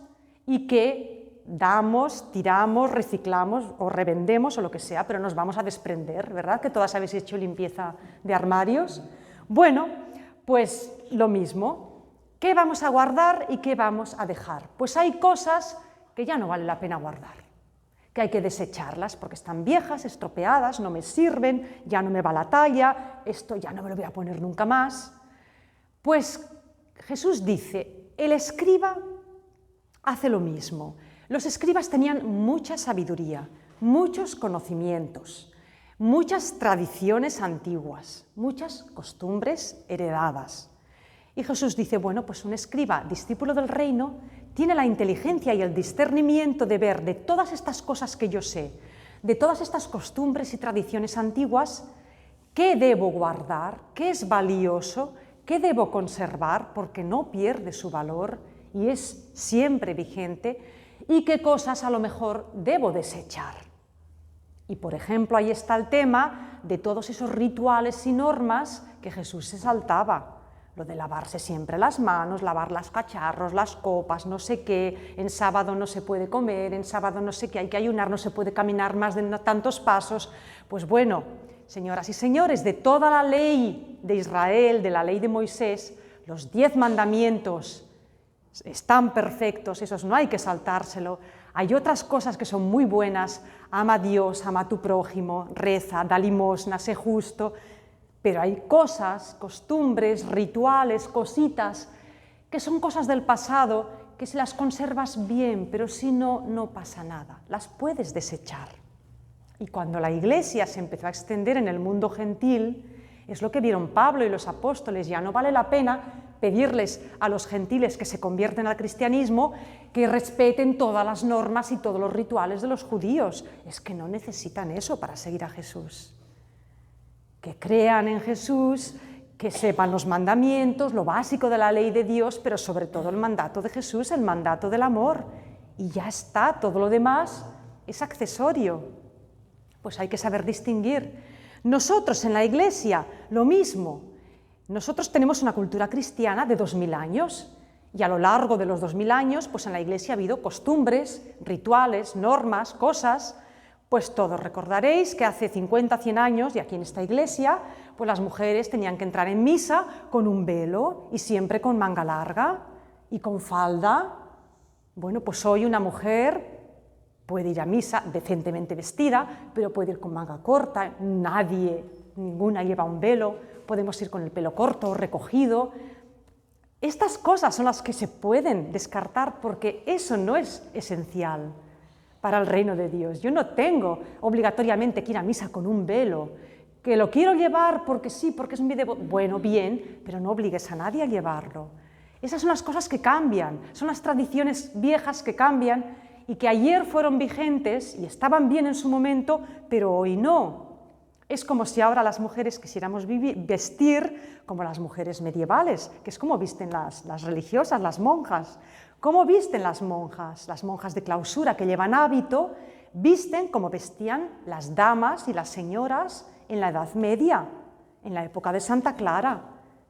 A: y qué damos, tiramos, reciclamos o revendemos o lo que sea, pero nos vamos a desprender, ¿verdad? Que todas habéis hecho limpieza de armarios. Bueno, pues lo mismo, ¿qué vamos a guardar y qué vamos a dejar? Pues hay cosas que ya no vale la pena guardar, que hay que desecharlas porque están viejas, estropeadas, no me sirven, ya no me va la talla, esto ya no me lo voy a poner nunca más. Pues Jesús dice, el escriba hace lo mismo. Los escribas tenían mucha sabiduría, muchos conocimientos, muchas tradiciones antiguas, muchas costumbres heredadas. Y Jesús dice, bueno, pues un escriba, discípulo del reino, tiene la inteligencia y el discernimiento de ver de todas estas cosas que yo sé, de todas estas costumbres y tradiciones antiguas, qué debo guardar, qué es valioso, qué debo conservar porque no pierde su valor y es siempre vigente, y qué cosas a lo mejor debo desechar. Y por ejemplo, ahí está el tema de todos esos rituales y normas que Jesús se saltaba. Lo de lavarse siempre las manos, lavar los cacharros, las copas, no sé qué, en sábado no se puede comer, en sábado no sé qué, hay que ayunar, no se puede caminar más de tantos pasos. Pues bueno, señoras y señores, de toda la ley de Israel, de la ley de Moisés, los 10 mandamientos están perfectos, esos no hay que saltárselo. Hay otras cosas que son muy buenas: ama a Dios, ama a tu prójimo, reza, da limosna, sé justo. Pero hay cosas, costumbres, rituales, cositas, que son cosas del pasado, que si las conservas bien, pero si no, no pasa nada, las puedes desechar. Y cuando la Iglesia se empezó a extender en el mundo gentil, es lo que vieron Pablo y los apóstoles: ya no vale la pena pedirles a los gentiles que se convierten al cristianismo que respeten todas las normas y todos los rituales de los judíos. Es que no necesitan eso para seguir a Jesús. Que crean en Jesús, que sepan los mandamientos, lo básico de la ley de Dios, pero sobre todo el mandato de Jesús, el mandato del amor. Y ya está, todo lo demás es accesorio. Pues hay que saber distinguir. Nosotros en la Iglesia, lo mismo. Nosotros tenemos una cultura cristiana de 2000 años y a lo largo de los 2000 años, pues en la Iglesia ha habido costumbres, rituales, normas, cosas. Pues todos recordaréis que hace 50, 100 años, y aquí en esta iglesia, pues las mujeres tenían que entrar en misa con un velo y siempre con manga larga y con falda. Bueno, pues hoy una mujer puede ir a misa decentemente vestida, pero puede ir con manga corta, ninguna lleva un velo, podemos ir con el pelo corto o recogido. Estas cosas son las que se pueden descartar porque eso no es esencial para el reino de Dios. Yo no tengo obligatoriamente que ir a misa con un velo, que lo quiero llevar porque sí, porque es mi devoción. Bueno, bien, pero no obligues a nadie a llevarlo. Esas son las cosas que cambian, son las tradiciones viejas que cambian y que ayer fueron vigentes y estaban bien en su momento, pero hoy no. Es como si ahora las mujeres quisiéramos vestir como las mujeres medievales, que es como visten las religiosas, las monjas. ¿Cómo visten las monjas de clausura que llevan hábito? Visten como vestían las damas y las señoras en la Edad Media, en la época de Santa Clara,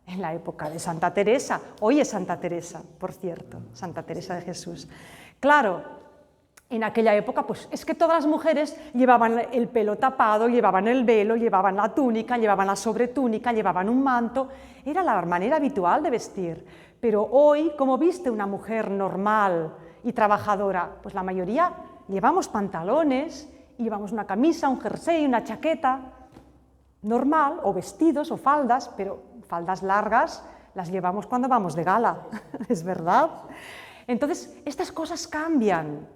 A: en la época de Santa Teresa. Hoy es Santa Teresa, por cierto, Santa Teresa de Jesús. Claro, en aquella época, pues es que todas las mujeres llevaban el pelo tapado, llevaban el velo, llevaban la túnica, llevaban la sobretúnica, llevaban un manto. Era la manera habitual de vestir. Pero hoy, ¿cómo viste una mujer normal y trabajadora? Pues la mayoría llevamos pantalones, y llevamos una camisa, un jersey, una chaqueta normal, o vestidos o faldas, pero faldas largas las llevamos cuando vamos de gala, ¿es verdad? Entonces, estas cosas cambian.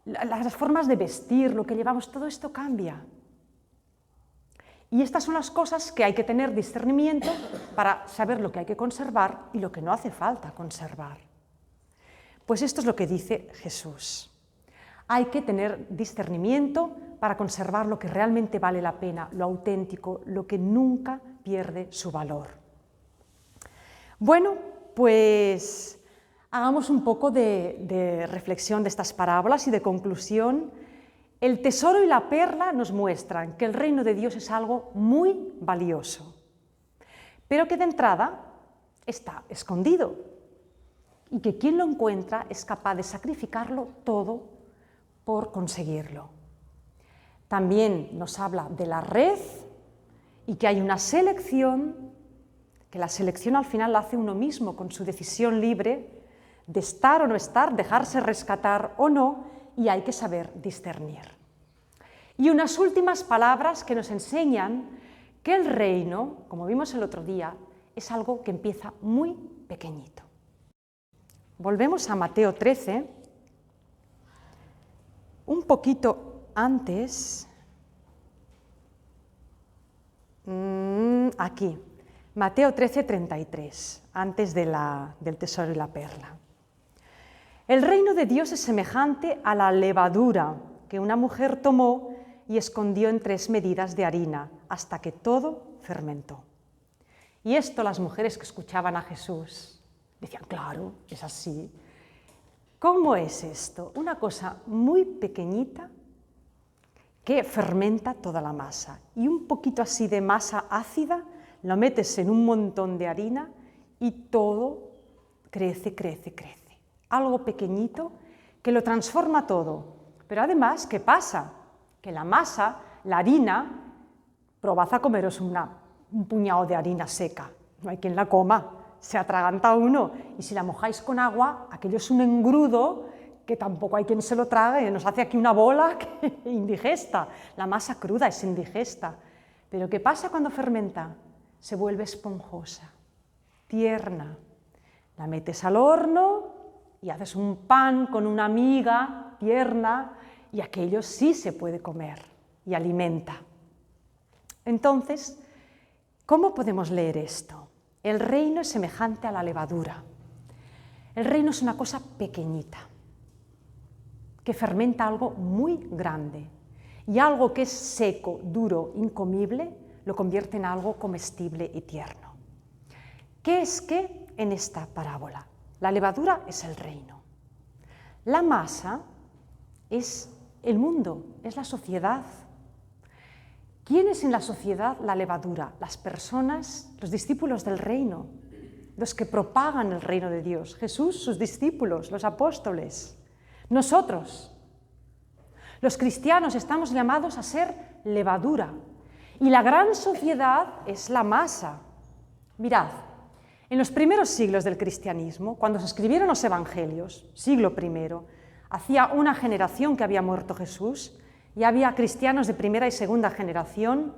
A: Las formas de vestir, lo que llevamos, todo esto cambia. Y estas son las cosas que hay que tener discernimiento para saber lo que hay que conservar y lo que no hace falta conservar. Pues esto es lo que dice Jesús. Hay que tener discernimiento para conservar lo que realmente vale la pena, lo auténtico, lo que nunca pierde su valor. Bueno, pues hagamos un poco de reflexión de estas parábolas y de conclusión. El tesoro y la perla nos muestran que el reino de Dios es algo muy valioso, pero que de entrada está escondido y que quien lo encuentra es capaz de sacrificarlo todo por conseguirlo. También nos habla de la red y que hay una selección, que la selección al final la hace uno mismo con su decisión libre de estar o no estar, dejarse rescatar o no, y hay que saber discernir. Y unas últimas palabras que nos enseñan que el reino, como vimos el otro día, es algo que empieza muy pequeñito. Volvemos a Mateo 13, un poquito antes, aquí, Mateo 13, 33, antes del tesoro y la perla. El reino de Dios es semejante a la levadura que una mujer tomó y escondió en 3 medidas de harina hasta que todo fermentó. Y esto las mujeres que escuchaban a Jesús decían, claro, es así. ¿Cómo es esto? Una cosa muy pequeñita que fermenta toda la masa. Y un poquito así de masa ácida lo metes en un montón de harina y todo crece, crece, crece. Algo pequeñito que lo transforma todo. Pero además, ¿qué pasa? Que la masa, la harina, probad a comeros un puñado de harina seca. No hay quien la coma, se atraganta uno. Y si la mojáis con agua, aquello es un engrudo que tampoco hay quien se lo trague, nos hace aquí una bola indigesta. La masa cruda es indigesta. Pero ¿qué pasa cuando fermenta? Se vuelve esponjosa, tierna. La metes al horno y haces un pan con una miga tierna y aquello sí se puede comer y alimenta. Entonces, ¿cómo podemos leer esto? El reino es semejante a la levadura. El reino es una cosa pequeñita que fermenta algo muy grande y algo que es seco, duro, incomible, lo convierte en algo comestible y tierno. ¿Qué es qué en esta parábola? La levadura es el reino. La masa es el mundo, es la sociedad. ¿Quién es en la sociedad la levadura? Las personas, los discípulos del reino, los que propagan el reino de Dios. Jesús, sus discípulos, los apóstoles. Nosotros, los cristianos, estamos llamados a ser levadura. Y la gran sociedad es la masa. Mirad, en los primeros siglos del cristianismo, cuando se escribieron los evangelios, siglo I, hacía una generación que había muerto Jesús, y había cristianos de primera y segunda generación,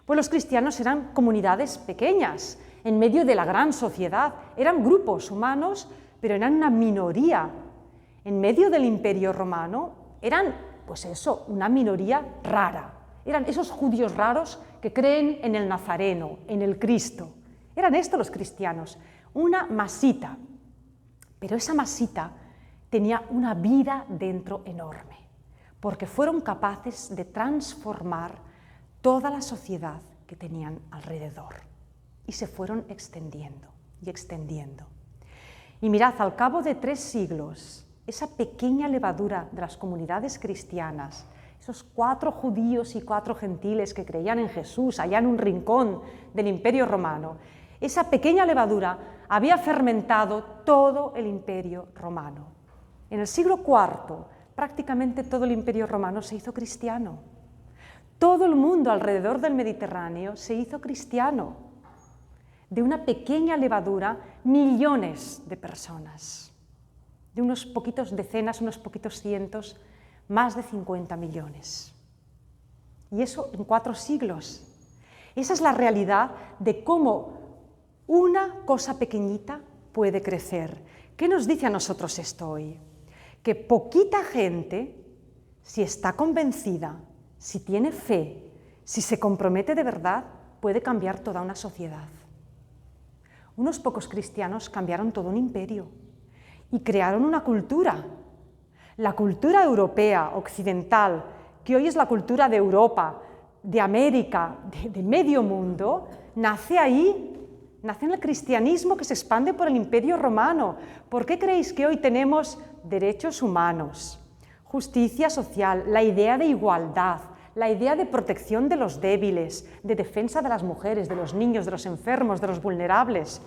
A: pues los cristianos eran comunidades pequeñas, en medio de la gran sociedad, eran grupos humanos, pero eran una minoría. En medio del Imperio Romano eran, pues eso, una minoría rara. Eran esos judíos raros que creen en el Nazareno, en el Cristo. Eran estos los cristianos, una masita. Pero esa masita tenía una vida dentro enorme, porque fueron capaces de transformar toda la sociedad que tenían alrededor. Y se fueron extendiendo y extendiendo. Y mirad, al cabo de 3 siglos, esa pequeña levadura de las comunidades cristianas, esos 4 judíos y 4 gentiles que creían en Jesús allá en un rincón del Imperio Romano, esa pequeña levadura había fermentado todo el Imperio Romano. En el siglo IV, prácticamente todo el Imperio Romano se hizo cristiano. Todo el mundo alrededor del Mediterráneo se hizo cristiano. De una pequeña levadura, millones de personas. De unos poquitos decenas, unos poquitos cientos, más de 50 millones. Y eso en 4 siglos. Esa es la realidad de cómo una cosa pequeñita puede crecer. ¿Qué nos dice a nosotros esto hoy? Que poquita gente, si está convencida, si tiene fe, si se compromete de verdad, puede cambiar toda una sociedad. Unos pocos cristianos cambiaron todo un imperio y crearon una cultura. La cultura europea, occidental, que hoy es la cultura de Europa, de América, de medio mundo, nace ahí, nace en el cristianismo que se expande por el Imperio Romano. ¿Por qué creéis que hoy tenemos derechos humanos, justicia social, la idea de igualdad, la idea de protección de los débiles, de defensa de las mujeres, de los niños, de los enfermos, de los vulnerables?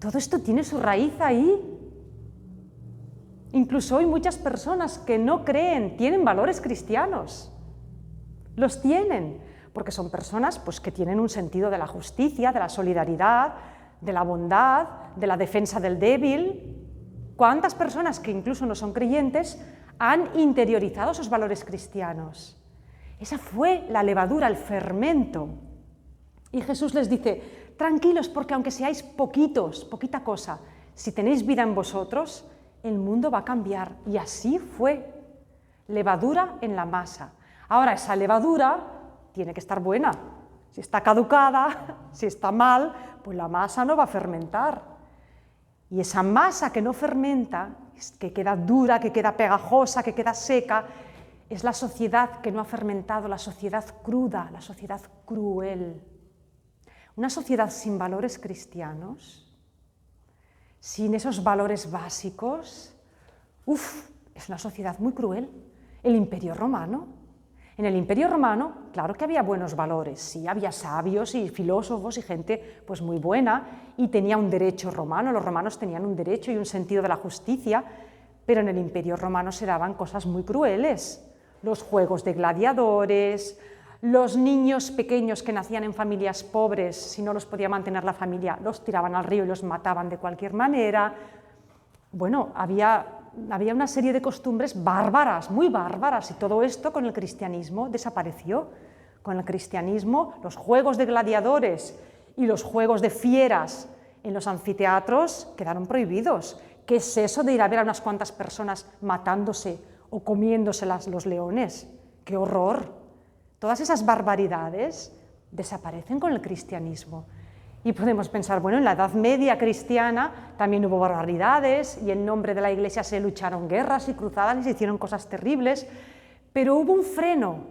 A: Todo esto tiene su raíz ahí. Incluso hoy muchas personas que no creen tienen valores cristianos. Los tienen, porque son personas pues, que tienen un sentido de la justicia, de la solidaridad, de la bondad, de la defensa del débil. ¿Cuántas personas que incluso no son creyentes han interiorizado esos valores cristianos? Esa fue la levadura, el fermento. Y Jesús les dice, tranquilos, porque aunque seáis poquitos, poquita cosa, si tenéis vida en vosotros, el mundo va a cambiar. Y así fue. Levadura en la masa. Ahora, esa levadura tiene que estar buena. Si está caducada, si está mal, pues la masa no va a fermentar. Y esa masa que no fermenta, que queda dura, que queda pegajosa, que queda seca, es la sociedad que no ha fermentado, la sociedad cruda, la sociedad cruel. Una sociedad sin valores cristianos, sin esos valores básicos, es una sociedad muy cruel. El Imperio Romano. En el Imperio Romano, claro que había buenos valores, sí, había sabios y filósofos y gente pues muy buena, y tenía un derecho romano, los romanos tenían un derecho y un sentido de la justicia, pero en el Imperio Romano se daban cosas muy crueles. Los juegos de gladiadores, los niños pequeños que nacían en familias pobres, si no los podía mantener la familia, los tiraban al río y los mataban de cualquier manera. Bueno, había una serie de costumbres bárbaras, muy bárbaras, y todo esto con el cristianismo desapareció. Con el cristianismo, los juegos de gladiadores y los juegos de fieras en los anfiteatros quedaron prohibidos. ¿Qué es eso de ir a ver a unas cuantas personas matándose o comiéndoselas los leones? ¡Qué horror! Todas esas barbaridades desaparecen con el cristianismo. Y podemos pensar, bueno, en la Edad Media cristiana también hubo barbaridades y en nombre de la Iglesia se lucharon guerras y cruzadas y se hicieron cosas terribles, pero hubo un freno,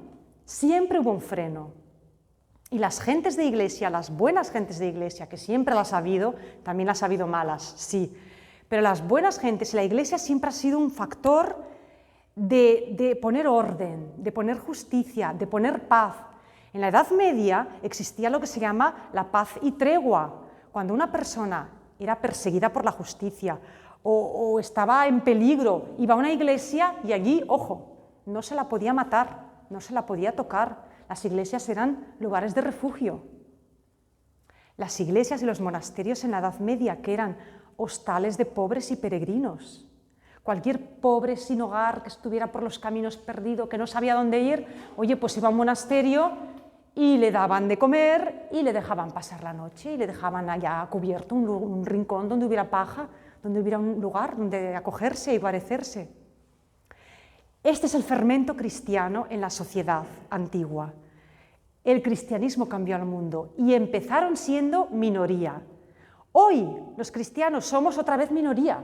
A: siempre hubo un freno. Y las gentes de Iglesia, las buenas gentes de Iglesia, que siempre las ha habido, también las ha habido malas, sí, pero las buenas gentes, la Iglesia siempre ha sido un factor de poner orden, de poner justicia, de poner paz. En la Edad Media existía lo que se llama la paz y tregua. Cuando una persona era perseguida por la justicia o estaba en peligro, iba a una iglesia y allí, ojo, no se la podía matar, no se la podía tocar. Las iglesias eran lugares de refugio. Las iglesias y los monasterios en la Edad Media, que eran hostales de pobres y peregrinos. Cualquier pobre sin hogar que estuviera por los caminos perdido, que no sabía dónde ir, oye, pues iba a un monasterio y le daban de comer y le dejaban pasar la noche y le dejaban allá cubierto un rincón donde hubiera paja, donde hubiera un lugar donde acogerse y guarecerse. Este es el fermento cristiano en la sociedad antigua. El cristianismo cambió al mundo y empezaron siendo minoría. Hoy los cristianos somos otra vez minoría.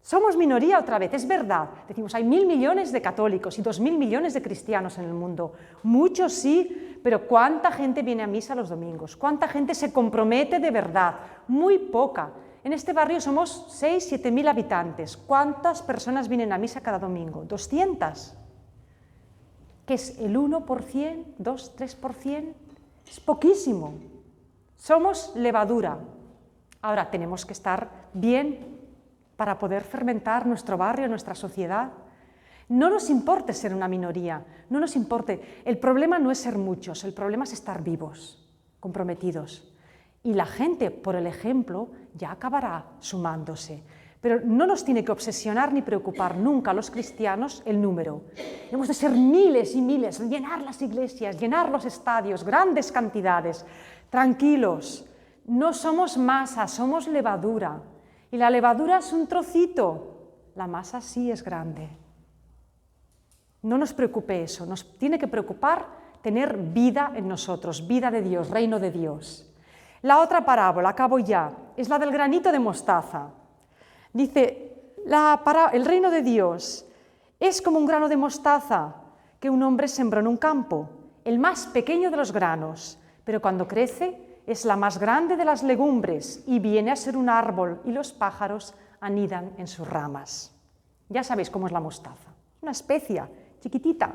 A: Somos minoría otra vez, es verdad. Decimos, hay 1.000 millones de católicos y 2.000 millones de cristianos en el mundo. Muchos sí, pero ¿cuánta gente viene a misa los domingos? ¿Cuánta gente se compromete de verdad? Muy poca. En este barrio somos 6.000–7.000 habitantes. ¿Cuántas personas vienen a misa cada domingo? 200. ¿Qué es el 1%, 2, 3%? Es poquísimo. Somos levadura. Ahora tenemos que estar bien para poder fermentar nuestro barrio, nuestra sociedad. No nos importe ser una minoría, no nos importe. El problema no es ser muchos, el problema es estar vivos, comprometidos. Y la gente, por el ejemplo, ya acabará sumándose. Pero no nos tiene que obsesionar ni preocupar nunca a los cristianos el número. Hemos de ser miles y miles, llenar las iglesias, llenar los estadios, grandes cantidades. Tranquilos, no somos masa, somos levadura. Y la levadura es un trocito, la masa sí es grande. No nos preocupe eso, nos tiene que preocupar tener vida en nosotros, vida de Dios, reino de Dios. La otra parábola, acabo ya, es la del granito de mostaza. Dice, el reino de Dios es como un grano de mostaza que un hombre sembró en un campo, el más pequeño de los granos, pero cuando crece es la más grande de las legumbres y viene a ser un árbol y los pájaros anidan en sus ramas. Ya sabéis cómo es la mostaza, una especia chiquitita.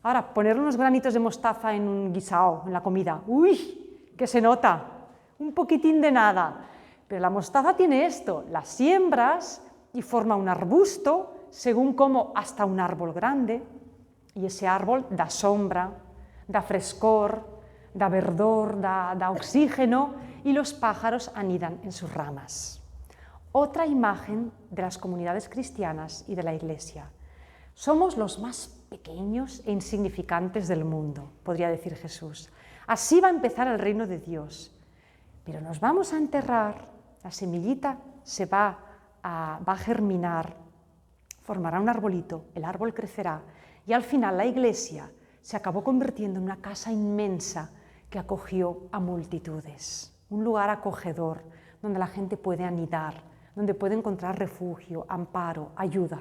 A: Ahora, poner unos granitos de mostaza en un guisao, en la comida, ¡uy!, que se nota, un poquitín de nada. Pero la mostaza tiene esto, la siembras y forma un arbusto, según como hasta un árbol grande, y ese árbol da sombra, da frescor, da verdor, da oxígeno, y los pájaros anidan en sus ramas. Otra imagen de las comunidades cristianas y de la Iglesia. Somos los más pequeños e insignificantes del mundo, podría decir Jesús. Así va a empezar el reino de Dios. Pero nos vamos a enterrar, la semillita va a germinar, formará un arbolito, el árbol crecerá, y al final la Iglesia se acabó convirtiendo en una casa inmensa que acogió a multitudes, un lugar acogedor donde la gente puede anidar, donde puede encontrar refugio, amparo, ayuda.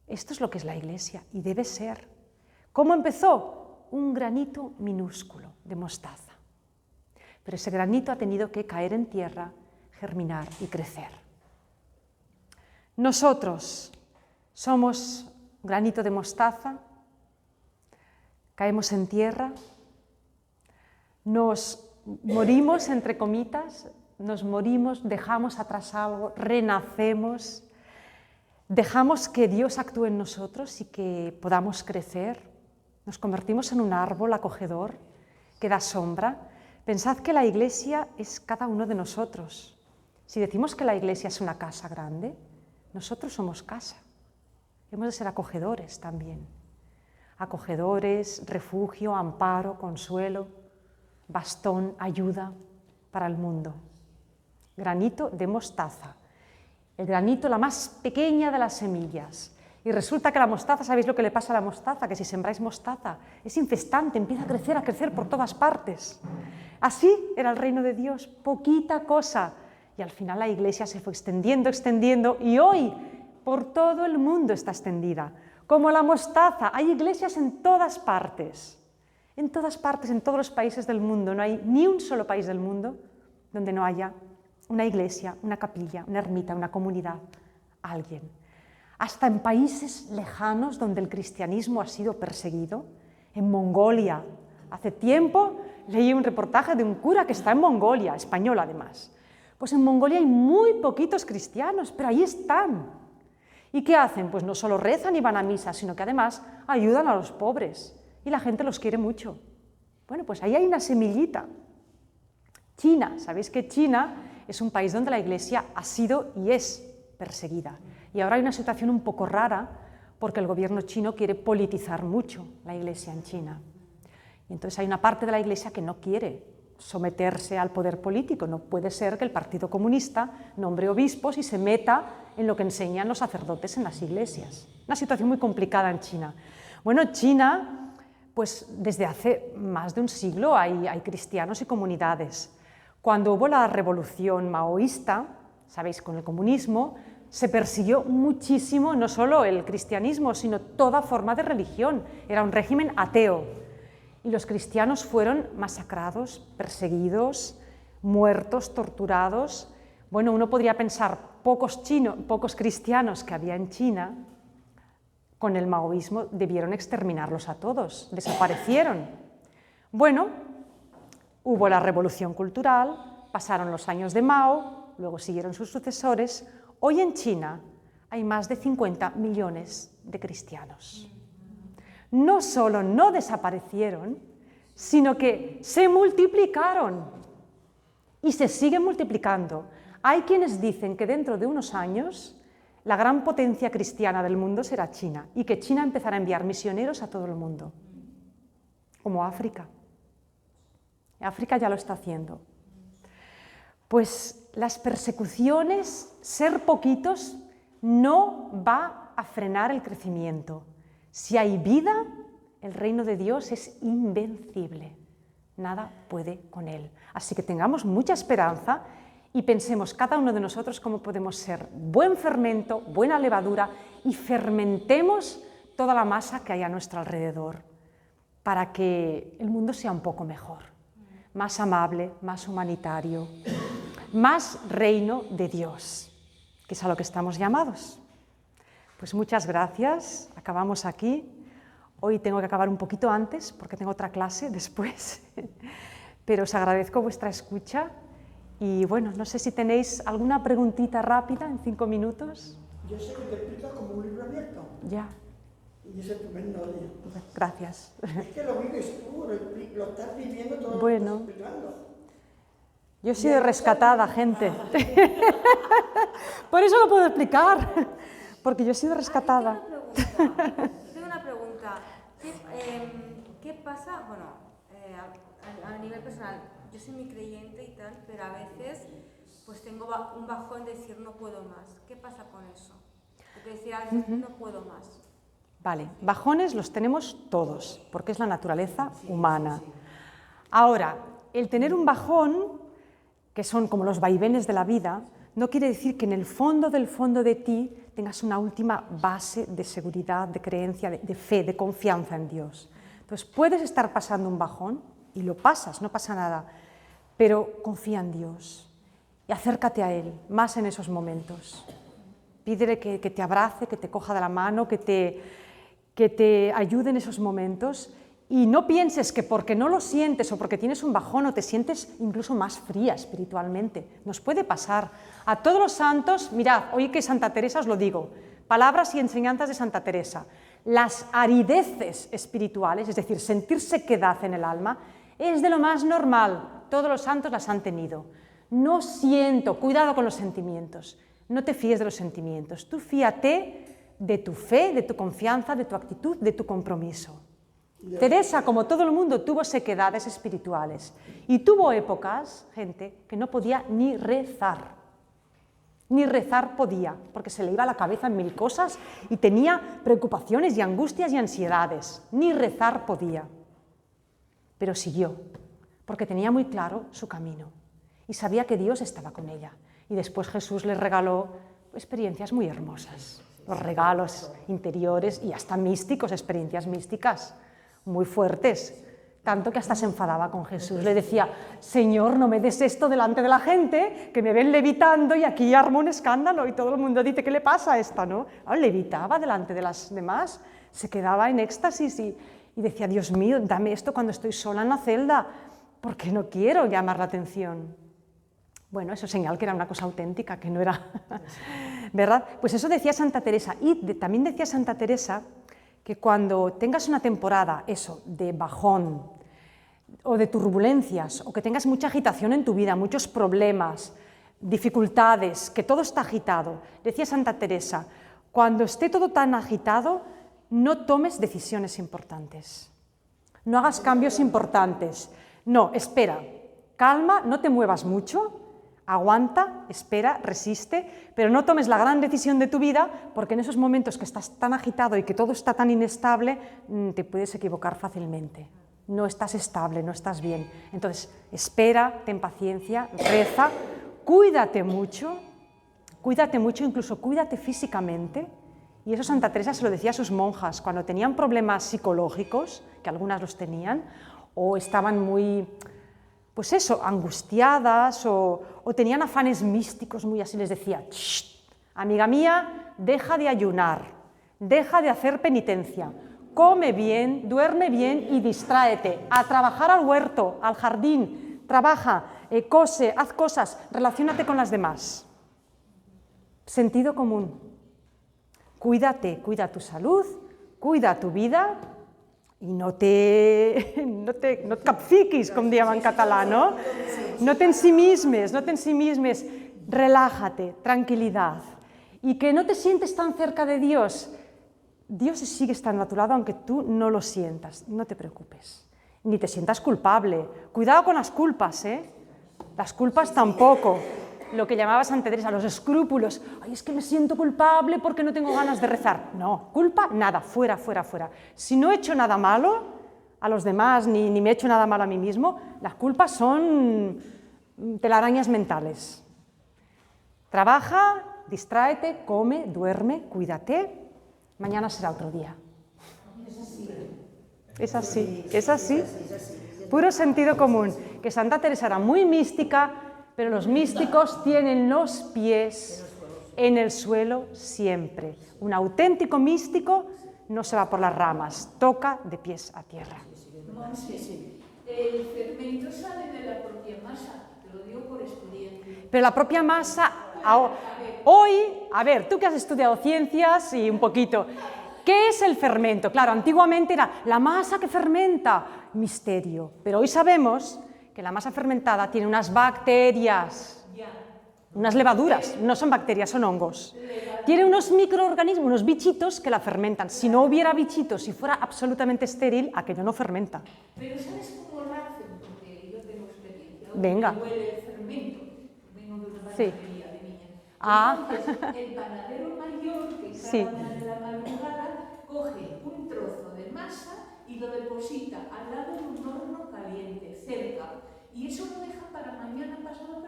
A: Esto es lo que es la Iglesia y debe ser. ¿Cómo empezó? Un granito minúsculo de mostaza. Pero ese granito ha tenido que caer en tierra, germinar y crecer. Nosotros somos granito de mostaza, caemos en tierra, nos morimos, entre comitas, nos morimos, dejamos atrás algo, renacemos, dejamos que Dios actúe en nosotros y que podamos crecer, nos convertimos en un árbol acogedor que da sombra. Pensad que la Iglesia es cada uno de nosotros. Si decimos que la Iglesia es una casa grande, nosotros somos casa. Hemos de ser acogedores también. Acogedores, refugio, amparo, consuelo, bastón, ayuda para el mundo. Granito de mostaza. El granito, la más pequeña de las semillas. Y resulta que la mostaza, ¿sabéis lo que le pasa a la mostaza? Que si sembráis mostaza, es infestante, empieza a crecer por todas partes. Así era el reino de Dios, poquita cosa. Y al final la Iglesia se fue extendiendo, y hoy por todo el mundo está extendida. Como la mostaza, hay iglesias en todas partes, en todos los países del mundo. No hay ni un solo país del mundo donde no haya una iglesia, una capilla, una ermita, una comunidad, alguien. Hasta en países lejanos donde el cristianismo ha sido perseguido, en Mongolia. Hace tiempo leí un reportaje de un cura que está en Mongolia, español además. Pues en Mongolia hay muy poquitos cristianos, pero ahí están. ¿Y qué hacen? Pues no solo rezan y van a misa, sino que además ayudan a los pobres y la gente los quiere mucho. Bueno, pues ahí hay una semillita. China, sabéis que China es un país donde la Iglesia ha sido y es perseguida. Y ahora hay una situación un poco rara porque el gobierno chino quiere politizar mucho la Iglesia en China. Y entonces hay una parte de la Iglesia que no quiere someterse al poder político. No puede ser que el Partido Comunista nombre obispos y se meta en lo que enseñan los sacerdotes en las iglesias. Una situación muy complicada en China. Bueno, China, pues desde hace más de un siglo hay cristianos y comunidades. Cuando hubo la revolución maoísta, sabéis, con el comunismo, se persiguió muchísimo no solo el cristianismo, sino toda forma de religión. Era un régimen ateo. Y los cristianos fueron masacrados, perseguidos, muertos, torturados. Bueno, uno podría pensar, pocos cristianos que había en China, con el maoísmo debieron exterminarlos a todos, desaparecieron. Bueno, hubo la revolución cultural, pasaron los años de Mao, luego siguieron sus sucesores. Hoy en China hay más de 50 millones de cristianos. No solo no desaparecieron, sino que se multiplicaron y se siguen multiplicando. Hay quienes dicen que dentro de unos años la gran potencia cristiana del mundo será China y que China empezará a enviar misioneros a todo el mundo, como África. África ya lo está haciendo. Pues las persecuciones, ser poquitos, no va a frenar el crecimiento. Si hay vida, el reino de Dios es invencible. Nada puede con él. Así que tengamos mucha esperanza y pensemos cada uno de nosotros cómo podemos ser buen fermento, buena levadura y fermentemos toda la masa que hay a nuestro alrededor para que el mundo sea un poco mejor, más amable, más humanitario, más reino de Dios, que es a lo que estamos llamados. Pues muchas gracias, acabamos aquí. Hoy tengo que acabar un poquito antes porque tengo otra clase después, pero os agradezco vuestra escucha y bueno, no sé si tenéis alguna preguntita rápida en 5 minutos.
B: Yo sé que te explicas como un libro abierto.
A: Ya.
B: Y es estupendo.
A: Gracias.
B: Es que lo vives tú, lo estás viviendo todo
A: Bueno.
B: lo que estás explicando.
A: Yo he sido rescatada, gente. Por eso lo puedo explicar. Porque yo he sido rescatada.
C: Tengo una pregunta. ¿Qué pasa? Bueno, a nivel personal, yo soy muy creyente y tal, pero a veces pues tengo un bajón de decir no puedo más. ¿Qué pasa con eso? Porque decir a veces no puedo más.
A: Vale, bajones los tenemos todos, porque es la naturaleza humana. Ahora, el tener un bajón, que son como los vaivenes de la vida, no quiere decir que en el fondo del fondo de ti tengas una última base de seguridad, de creencia, de fe, de confianza en Dios. Entonces, puedes estar pasando un bajón y lo pasas, no pasa nada, pero confía en Dios y acércate a Él, más en esos momentos. Pídele que te abrace, que te coja de la mano, que te ayude en esos momentos. Y no pienses que porque no lo sientes o porque tienes un bajón o te sientes incluso más fría espiritualmente. Nos puede pasar. A todos los santos, mirad, hoy que Santa Teresa os lo digo, palabras y enseñanzas de Santa Teresa. Las arideces espirituales, es decir, sentir sequedad en el alma, es de lo más normal. Todos los santos las han tenido. No siento, cuidado con los sentimientos. No te fíes de los sentimientos. Tú fíate de tu fe, de tu confianza, de tu actitud, de tu compromiso. Teresa, como todo el mundo, tuvo sequedades espirituales y tuvo épocas, gente, que no podía ni rezar. Ni rezar podía, porque se le iba la cabeza en mil cosas y tenía preocupaciones y angustias y ansiedades. Ni rezar podía. Pero siguió, porque tenía muy claro su camino y sabía que Dios estaba con ella. Y después Jesús le regaló experiencias muy hermosas, los regalos interiores y hasta místicos, experiencias místicas muy fuertes, tanto que hasta se enfadaba con Jesús. Le decía, Señor, no me des esto delante de la gente, que me ven levitando y aquí armo un escándalo y todo el mundo dice, ¿qué le pasa a esta? ¿No? Levitaba delante de las demás, se quedaba en éxtasis y decía, Dios mío, dame esto cuando estoy sola en la celda, porque no quiero llamar la atención. Bueno, eso es señal que era una cosa auténtica, que no era, ¿verdad? Pues eso decía Santa Teresa. Y también decía Santa Teresa que cuando tengas una temporada, eso, de bajón o de turbulencias, o que tengas mucha agitación en tu vida, muchos problemas, dificultades, que todo está agitado, decía Santa Teresa, cuando esté todo tan agitado, no tomes decisiones importantes, no hagas cambios importantes, no, espera, calma, no te muevas mucho, aguanta, espera, resiste, pero no tomes la gran decisión de tu vida, porque en esos momentos que estás tan agitado y que todo está tan inestable, te puedes equivocar fácilmente. No estás estable, no estás bien. Entonces, espera, ten paciencia, reza, cuídate mucho, incluso cuídate físicamente. Y eso Santa Teresa se lo decía a sus monjas, cuando tenían problemas psicológicos, que algunas los tenían, o estaban muy, pues eso, angustiadas o tenían afanes místicos muy así, les decía, amiga mía, deja de ayunar, deja de hacer penitencia, come bien, duerme bien y distráete, a trabajar al huerto, al jardín, trabaja, cose, haz cosas, relaciónate con las demás. Sentido común. Cuídate, cuida tu salud, cuida tu vida y no te capfiquis, com diem en català, no? No te ensimismes, relájate, tranquilidad. Y que no te sientes tan cerca de Dios. Dios sigue estando a tu lado aunque tú no lo sientas, no te preocupes. Ni te sientas culpable. Cuidado con las culpas, ¿eh? Las culpas tampoco. Lo que llamaba Santa Teresa, los escrúpulos. Ay, es que me siento culpable porque no tengo ganas de rezar. No, culpa, nada, fuera, fuera, fuera. Si no he hecho nada malo a los demás, ni me he hecho nada malo a mí mismo, las culpas son telarañas mentales. Trabaja, distráete, come, duerme, cuídate. Mañana será otro día. Es así, es así. Puro sentido común. Que Santa Teresa era muy mística, pero los místicos tienen los pies en el suelo siempre. Un auténtico místico no se va por las ramas, toca de pies a tierra.
D: El fermento sale de la propia masa, te lo digo por experiencia.
A: Pero la propia masa, hoy, a ver, tú que has estudiado ciencias y un poquito, ¿qué es el fermento? Claro, antiguamente era la masa que fermenta, misterio, pero hoy sabemos que la masa fermentada tiene unas bacterias, unas levaduras, no son bacterias, son hongos. Tiene unos microorganismos, unos bichitos que la fermentan. Si no hubiera bichitos, si fuera absolutamente estéril, aquello no fermenta.
D: Pero ¿sabes cómo lo hacen? Porque yo tengo experiencia.
A: Venga.
D: Huele el fermento. Vengo de una
A: Sí.
D: panadería de niña.
A: Ah.
D: Entonces, el panadero mayor, que
A: Sí.
D: cada una de la madrugada, coge un trozo de masa y lo deposita al lado de un horno caliente, cerca. Y eso lo deja para mañana, pasado,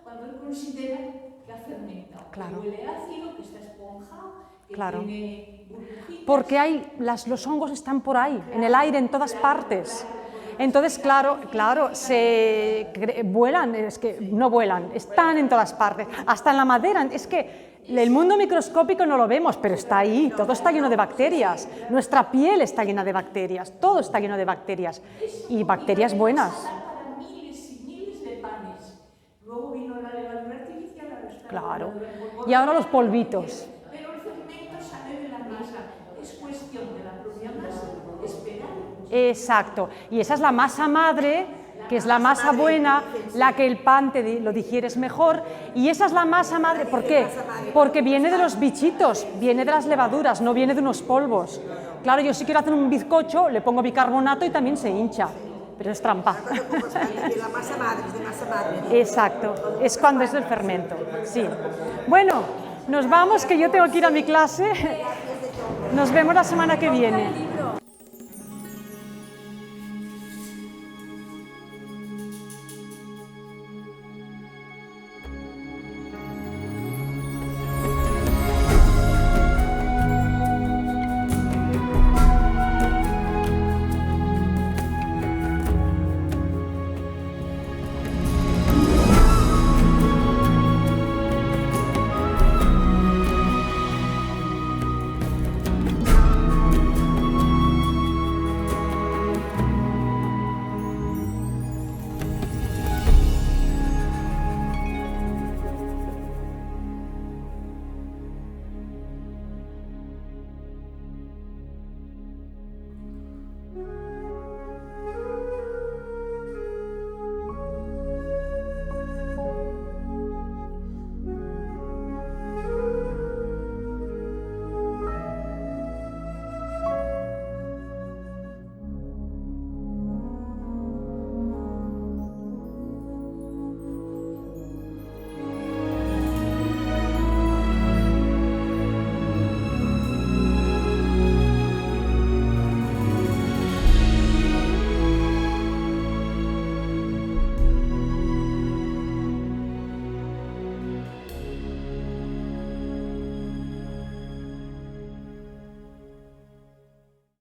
D: cuando él considera que ha fermentado.
A: Claro.
D: Que huele ácido, que está esponjado, que
A: Claro.
D: tiene burbujitas.
A: Porque los hongos están por ahí, en el aire, en todas partes. Entonces, claro, vuelan, es que no vuelan, están en todas partes, hasta en la madera. Es que el mundo microscópico no lo vemos, pero está ahí, todo está lleno de bacterias. Nuestra piel está llena de bacterias, todo está lleno de bacterias, y bacterias buenas.
D: Para miles y miles de panes. Luego vino la levadura artificial, ahora está la
A: Claro,
D: levadura en polvo.
A: y ahora los polvitos.
D: Pero el fermento sale de la masa. Es cuestión de la propia masa esperar.
A: Exacto, y esa es la masa madre, que es la masa buena, la que el pan lo digieres mejor, y esa es la masa madre. ¿Por qué? Porque viene de los bichitos, viene de las levaduras, no viene de unos polvos. Claro, yo si quiero hacer un bizcocho, le pongo bicarbonato y también se hincha, pero es trampa.
B: La masa madre, es de masa madre.
A: Exacto, es cuando es el fermento, sí. Bueno, nos vamos, que yo tengo que ir a mi clase. Nos vemos la semana que viene.